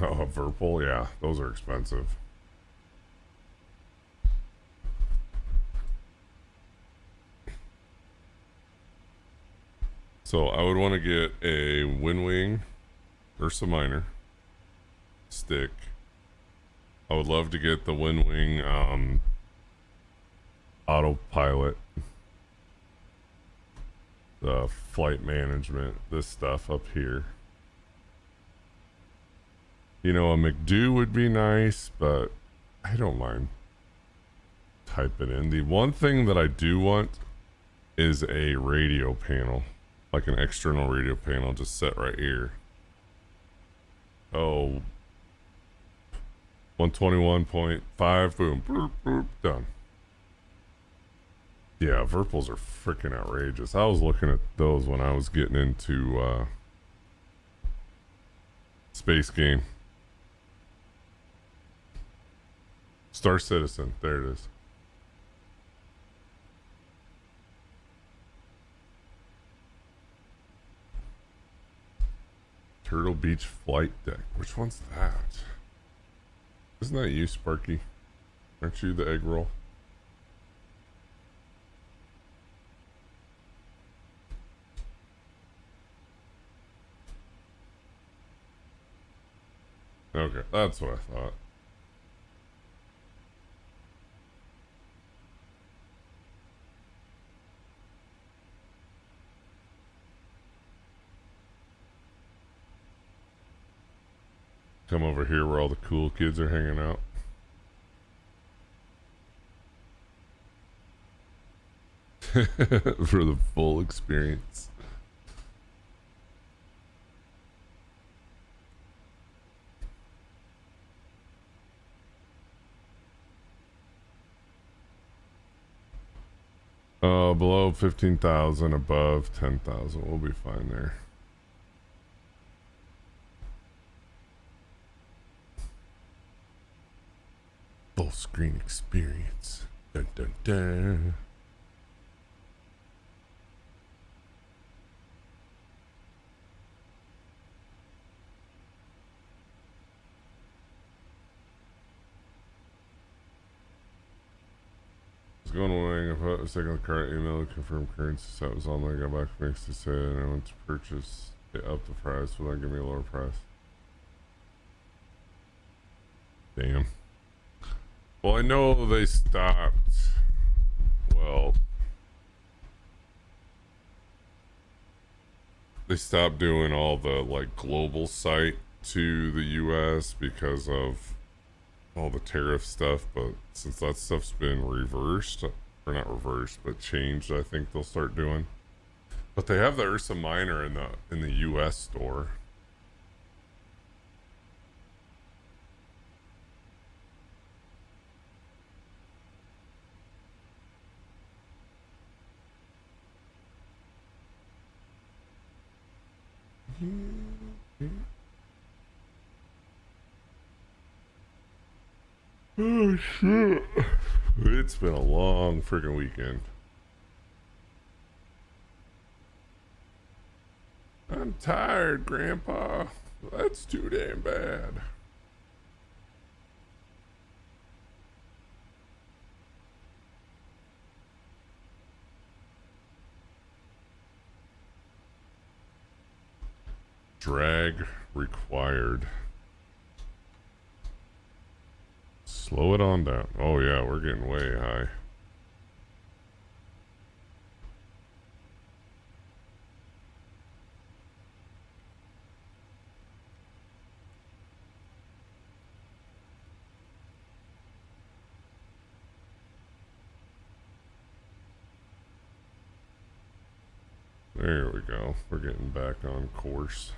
Speaker 1: Oh, a Virpil? Yeah, those are expensive. So I would want to get a Winwing Ursa Minor stick. I would love to get the Winwing autopilot, the flight management, this stuff up here. You know, a McDo would be nice, but I don't mind typing in. The one thing that I do want is a radio panel, like an external radio panel just set right here. Oh, 121.5, boom, boop, boop, done. Yeah, Virpils are freaking outrageous. I was looking at those when I was getting into Space Game. Star Citizen, there it is. Turtle Beach Flight Deck. Which one's that? Isn't that you, Sparky? Aren't you the egg roll? Okay, that's what I thought. Come over here where all the cool kids are hanging out. For the full experience. Below 15,000, above 10,000. We'll be fine there. Full screen experience. Dun dun dun. Going away. I put a second card email to confirm currency set was on. I got back from next to say and I went to purchase it up the price. Will that give me a lower price? Damn. Well, I know they stopped. Well, they stopped doing all the like global site to the US because of all the tariff stuff, but since that stuff's been reversed, or not reversed, but changed, I think they'll start doing. But they have the Ursa Minor in the US store. Oh shit. It's been a long freaking weekend. I'm tired, Grandpa. That's too damn bad. Drag required. Slow it on down. Oh yeah, we're getting way high. There we go. We're getting back on course.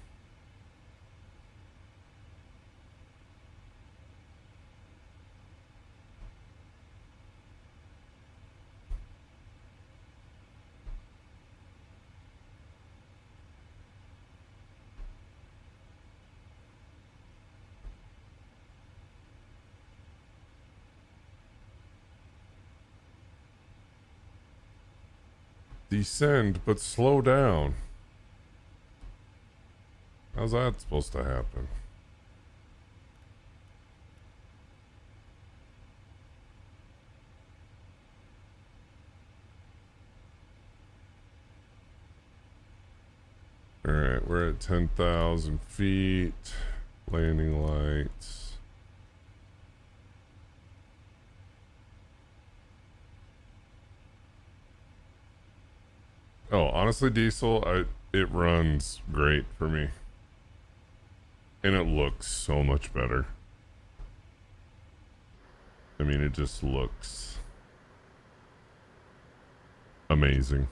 Speaker 1: Descend, but slow down. How's that supposed to happen? Alright, we're at 10,000 feet. Landing lights. Oh, honestly, Diesel, it runs great for me. And it looks so much better. I mean, it just looks amazing.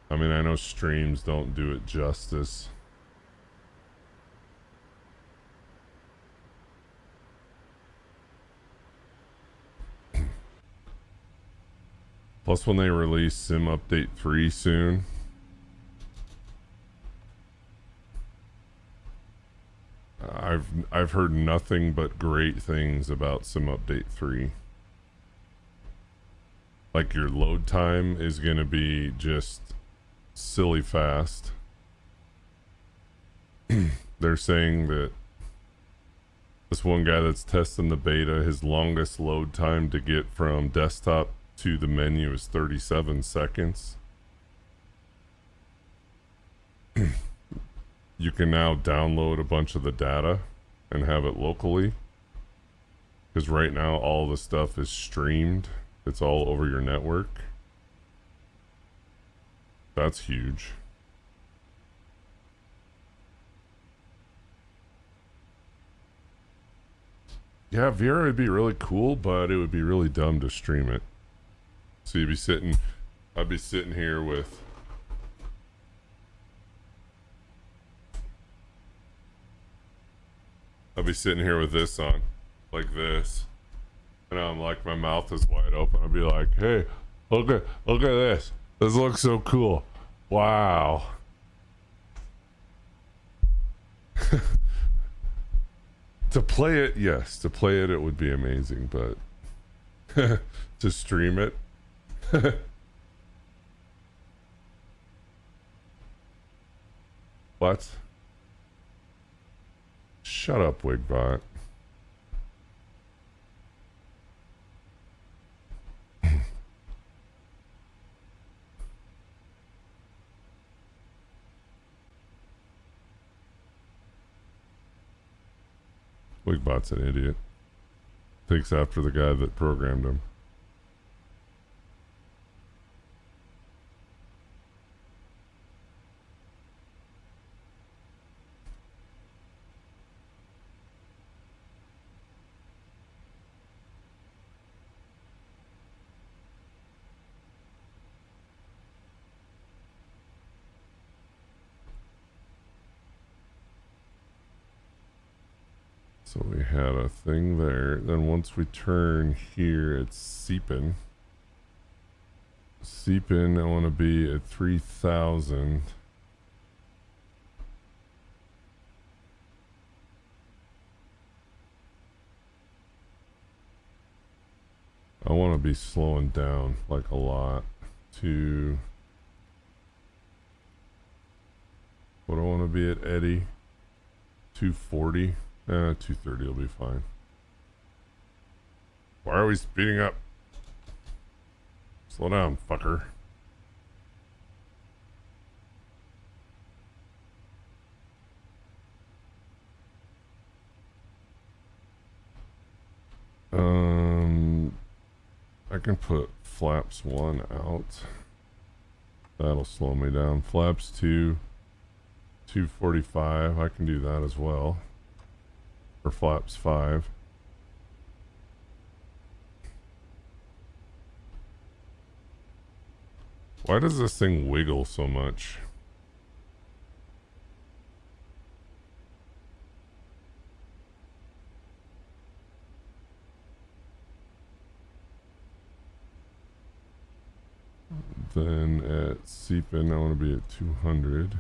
Speaker 1: I mean, I know streams don't do it justice. Plus, when they release Sim Update 3 soon, I've heard nothing but great things about Sim Update 3. Like, your load time is gonna be just silly fast. They're saying that this one guy that's testing the beta, his longest load time to get from desktop to the menu is 37 seconds. You can now download a bunch of the data and have it locally. Because right now all the stuff is streamed. It's all over your network. That's huge. Yeah, VR would be really cool, but it would be really dumb to stream it. So I'd be sitting here with this on, like this, and I'm like, my mouth is wide open. I'd be like, hey, look at this. This looks so cool. Wow. To play it, yes. To play it, it would be amazing, but to stream it. What? Shut up, Wigbot. Wigbot's an idiot. Takes after the guy that programmed him. So we had a thing there. Then once we turn here, it's seeping. Seeping, I want to be at 3,000. I want to be slowing down like a lot to... What do I want to be at, Eddie? 240? 230 will be fine. Why are we speeding up? Slow down, fucker. I can put flaps 1 out. That'll slow me down. Flaps 2, 245. I can do that as well. Or flaps 5. Why does this thing wiggle so much? Then at seepin, I want to be at 200.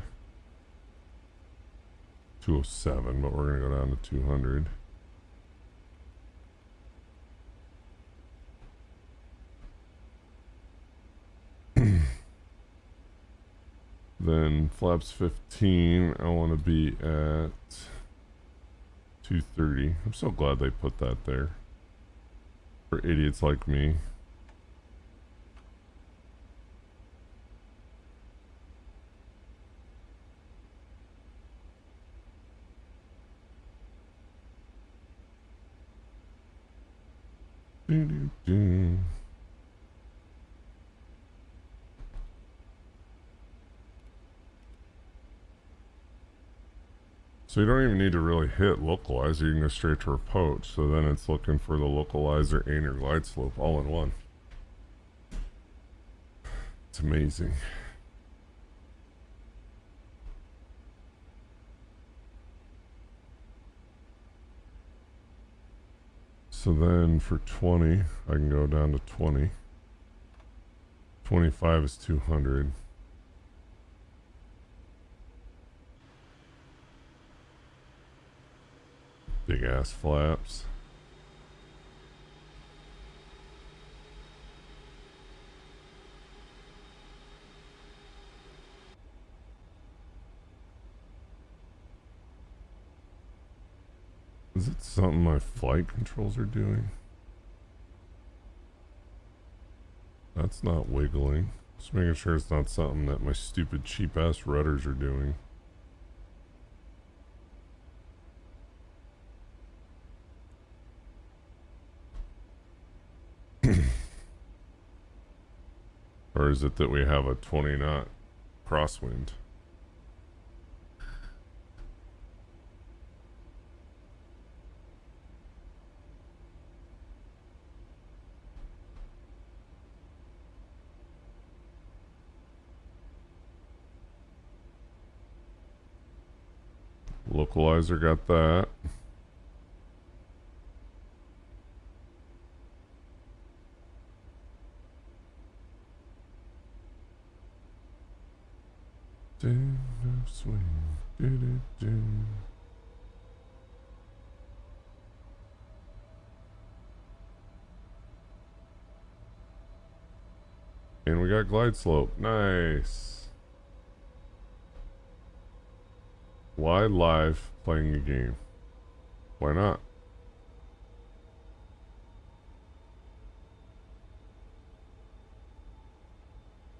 Speaker 1: 207, but we're going to go down to 200. Then flaps 15, I want to be at 230. I'm so glad they put that there. For idiots like me. So you don't even need to really hit localizer, you can go straight to approach. So then it's looking for the localizer and your glide slope all in one. It's amazing. So then for 20, I can go down to 20. 25 is 200. Big ass flaps. Is it something my flight controls are doing? That's not wiggling. Just making sure it's not something that my stupid cheap ass rudders are doing. Or is it that we have a 20 knot crosswind? Localizer got that. Swing. And we got glide slope. Nice. Why live playing a game? Why not?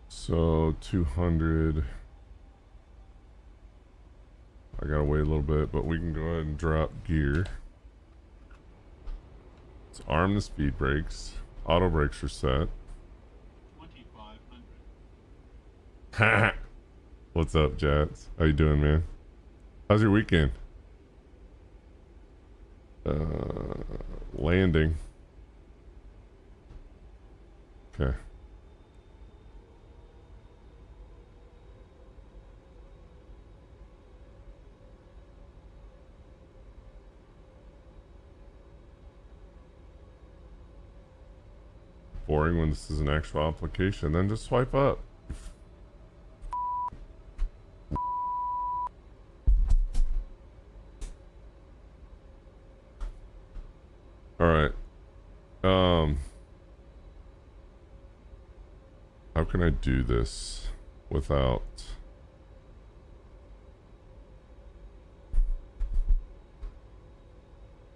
Speaker 1: So 200. I gotta wait a little bit, but we can go ahead and drop gear. Let's arm the speed brakes. Auto brakes are set. 2500. What's up, Jats? How you doing, man? How's your weekend? Landing. Okay. Boring when this is an actual application, then just swipe up. Alright. How can I do this without...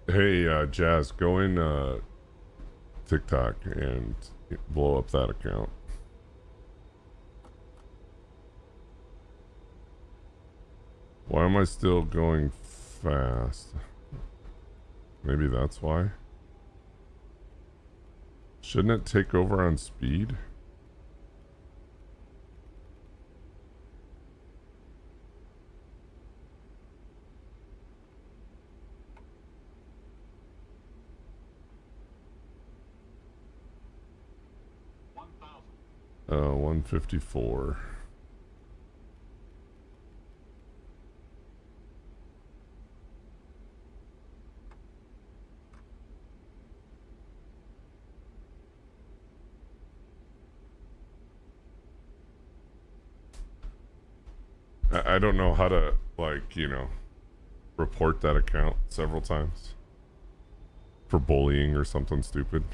Speaker 1: Hey, Jazz, go in, TikTok and blow up that account. Why am I still going fast? Maybe that's why. Shouldn't it take over on speed? 154. I don't know how to, like, you know, report that account several times for bullying or something stupid.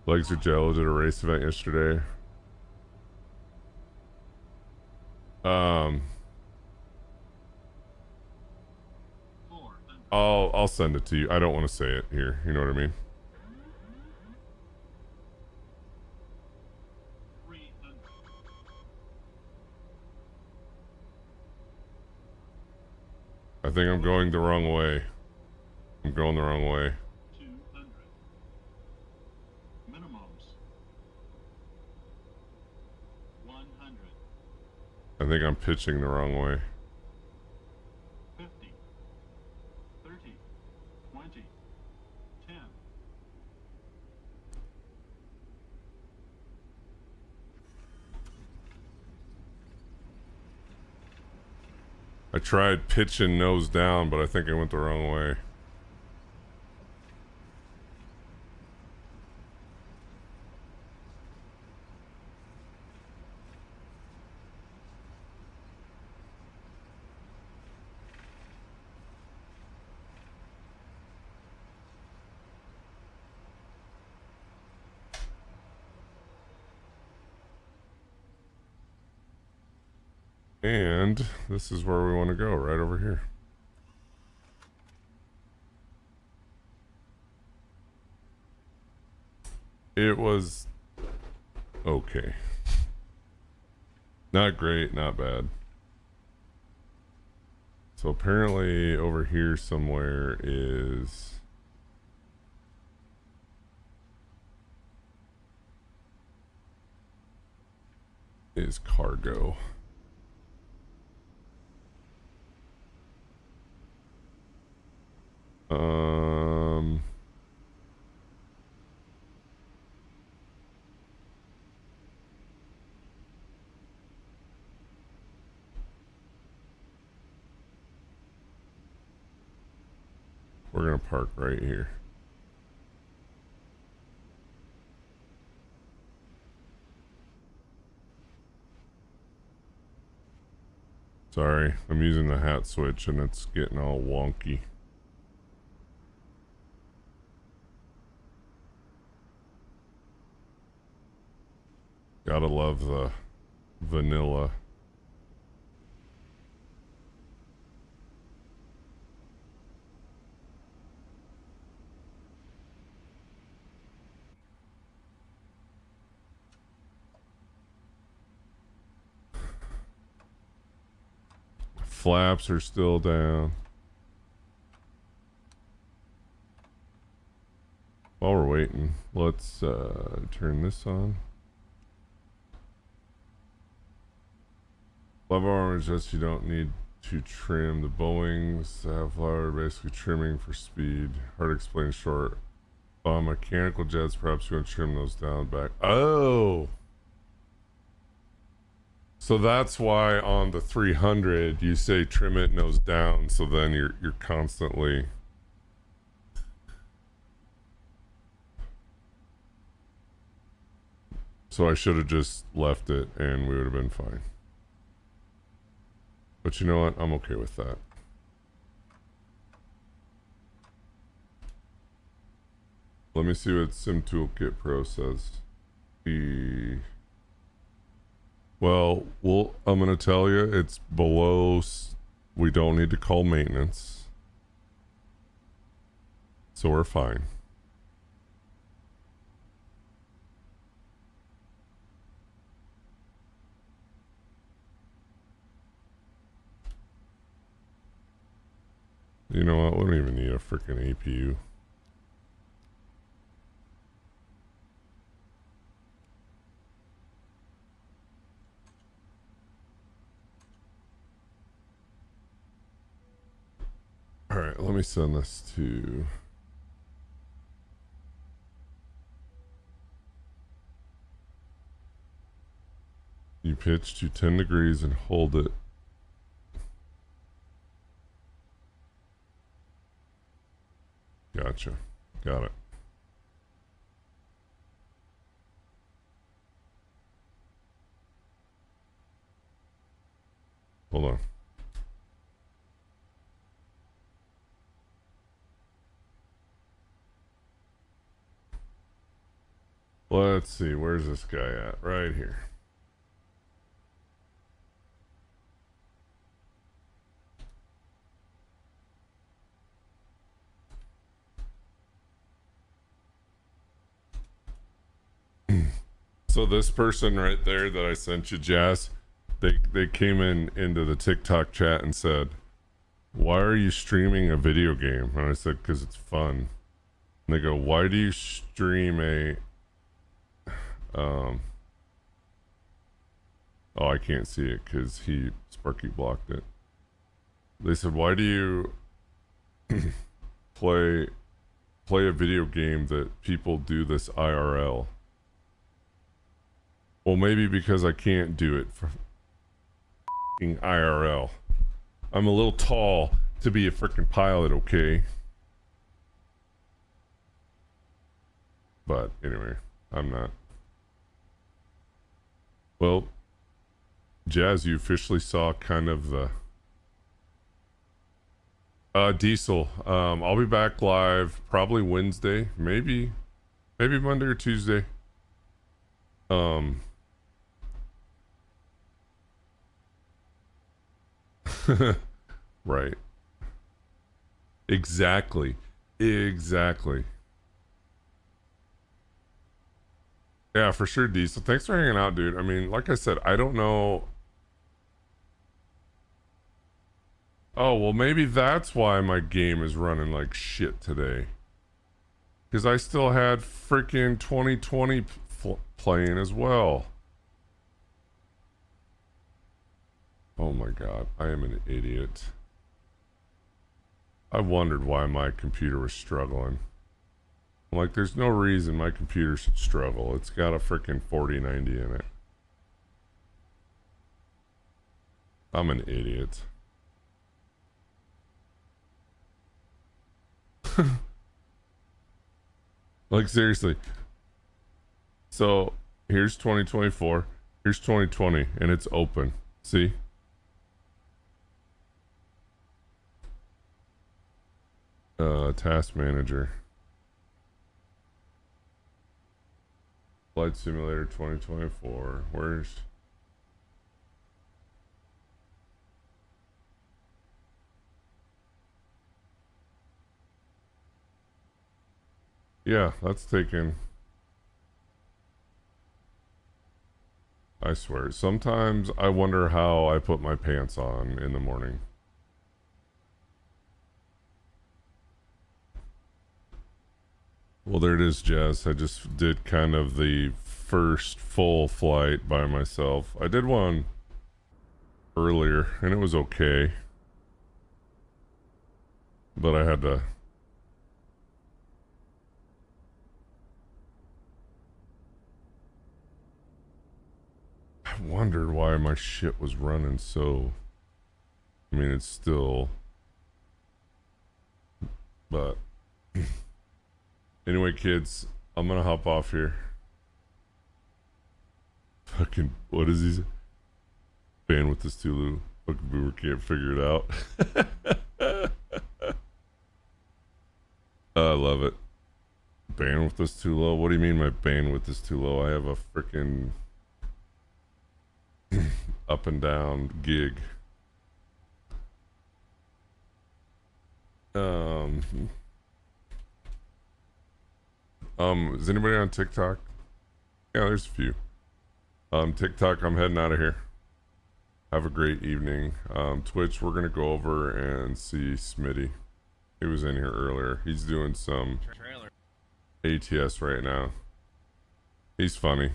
Speaker 1: Legs are jello. Did a race event yesterday. I'll send it to you. I don't want to say it here. You know what I mean? I think I'm going the wrong way. I'm going the wrong way.
Speaker 2: 200. Minimums. 100.
Speaker 1: I think I'm pitching the wrong way.
Speaker 2: 50. 30. 20. 10.
Speaker 1: I tried pitching nose down, but I think I went the wrong way. And this is where we want to go, right over here. It was okay. Not great, not bad. So apparently over here somewhere is cargo. We're gonna park right here. Sorry, I'm using the hat switch and it's getting all wonky. Gotta love the vanilla. Flaps are still down. While we're waiting, let's turn this on. Love armor just you don't need to trim. The Boeings have flower basically trimming for speed. Hard to explain short. Mechanical jets, perhaps you want to trim those down back. Oh! So that's why on the 300 you say trim it nose down, so then you're constantly so I should have just left it and we would have been fine. But you know what? I'm okay with that. Let me see what Sim Toolkit Pro says. Well, I'm going to tell you, it's below, we don't need to call maintenance. So we're fine. You know what? We don't even need a freaking APU. All right, let me send this to pitch to 10 degrees and hold it. Gotcha. Got it. Hold on. Let's see, where's this guy at? Right here. So this person right there that I sent you, Jazz, they came into the TikTok chat and said, "Why are you streaming a video game?" And I said, "Because it's fun." And they go, "Why do you stream a oh, I can't see it because Sparky blocked it." They said, "Why do you play a video game that people do this IRL?" Well, maybe because I can't do it for IRL. I'm a little tall to be a freaking pilot, okay? But anyway, I'm not. Well, Jazz, you officially saw kind of the Diesel. I'll be back live probably Wednesday, maybe Monday or Tuesday. Right. Exactly. Yeah, for sure, Diesel. Thanks for hanging out, dude. I mean, like I said, I don't know. Oh, well, maybe that's why my game is running like shit today. Because I still had freaking 2020 playing as well. Oh my god, I am an idiot. I wondered why my computer was struggling. I'm like, there's no reason my computer should struggle. It's got a freaking 4090 in it. I'm an idiot. Like, seriously. So, here's 2024. Here's 2020, and it's open. See? Task manager. Flight Simulator 2024. Where's... Yeah, that's taken... I swear, sometimes I wonder how I put my pants on in the morning. Well, there it is, Jazz. I just did kind of the first full flight by myself. I did one earlier, and it was okay. But I had to... I wondered why my shit was running so... I mean, it's still... But... Anyway, kids, I'm gonna hop off here. Fucking, what is he? Bandwidth is too low. Fucking boomer can't figure it out. I love it. Bandwidth is too low? What do you mean my bandwidth is too low? I have a freaking up and down gig. Is anybody on TikTok? Yeah, there's a few. TikTok, I'm heading out of here. Have a great evening. Twitch, we're gonna go over and see Smitty. He was in here earlier. He's doing some ATS right now. He's funny.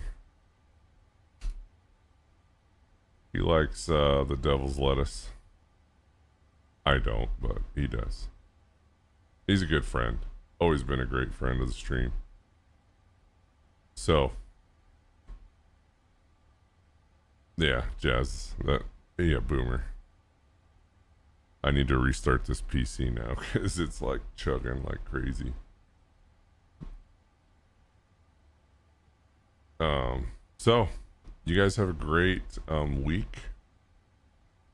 Speaker 1: He likes the devil's lettuce. I don't, but he does. He's a good friend. Always been a great friend of the stream. So, Yeah, Jazz. Yeah, Boomer. I need to restart this PC now because it's like chugging like crazy. So you guys have a great week.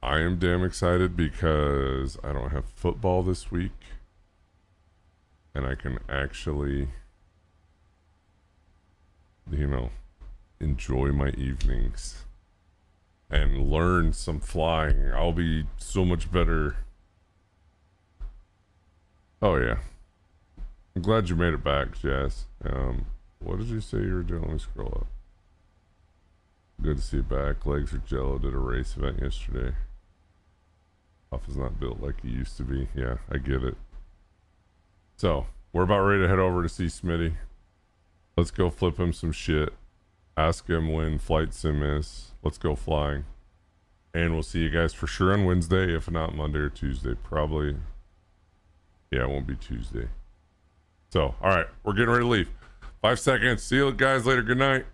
Speaker 1: I am damn excited because I don't have football this week. And I can actually, enjoy my evenings and learn some flying. I'll be so much better. Oh, yeah. I'm glad you made it back, Jazz. What did you say you were doing? Let me scroll up. Good to see you back. Legs are jello. Did a race event yesterday. Off is not built like he used to be. Yeah, I get it. So, we're about ready to head over to see Smitty. Let's go flip him some shit. Ask him when flight sim is. Let's go flying. And we'll see you guys for sure on Wednesday, if not Monday or Tuesday. Probably. Yeah, it won't be Tuesday. So, alright, we're getting ready to leave. 5 seconds. See you guys later. Good night.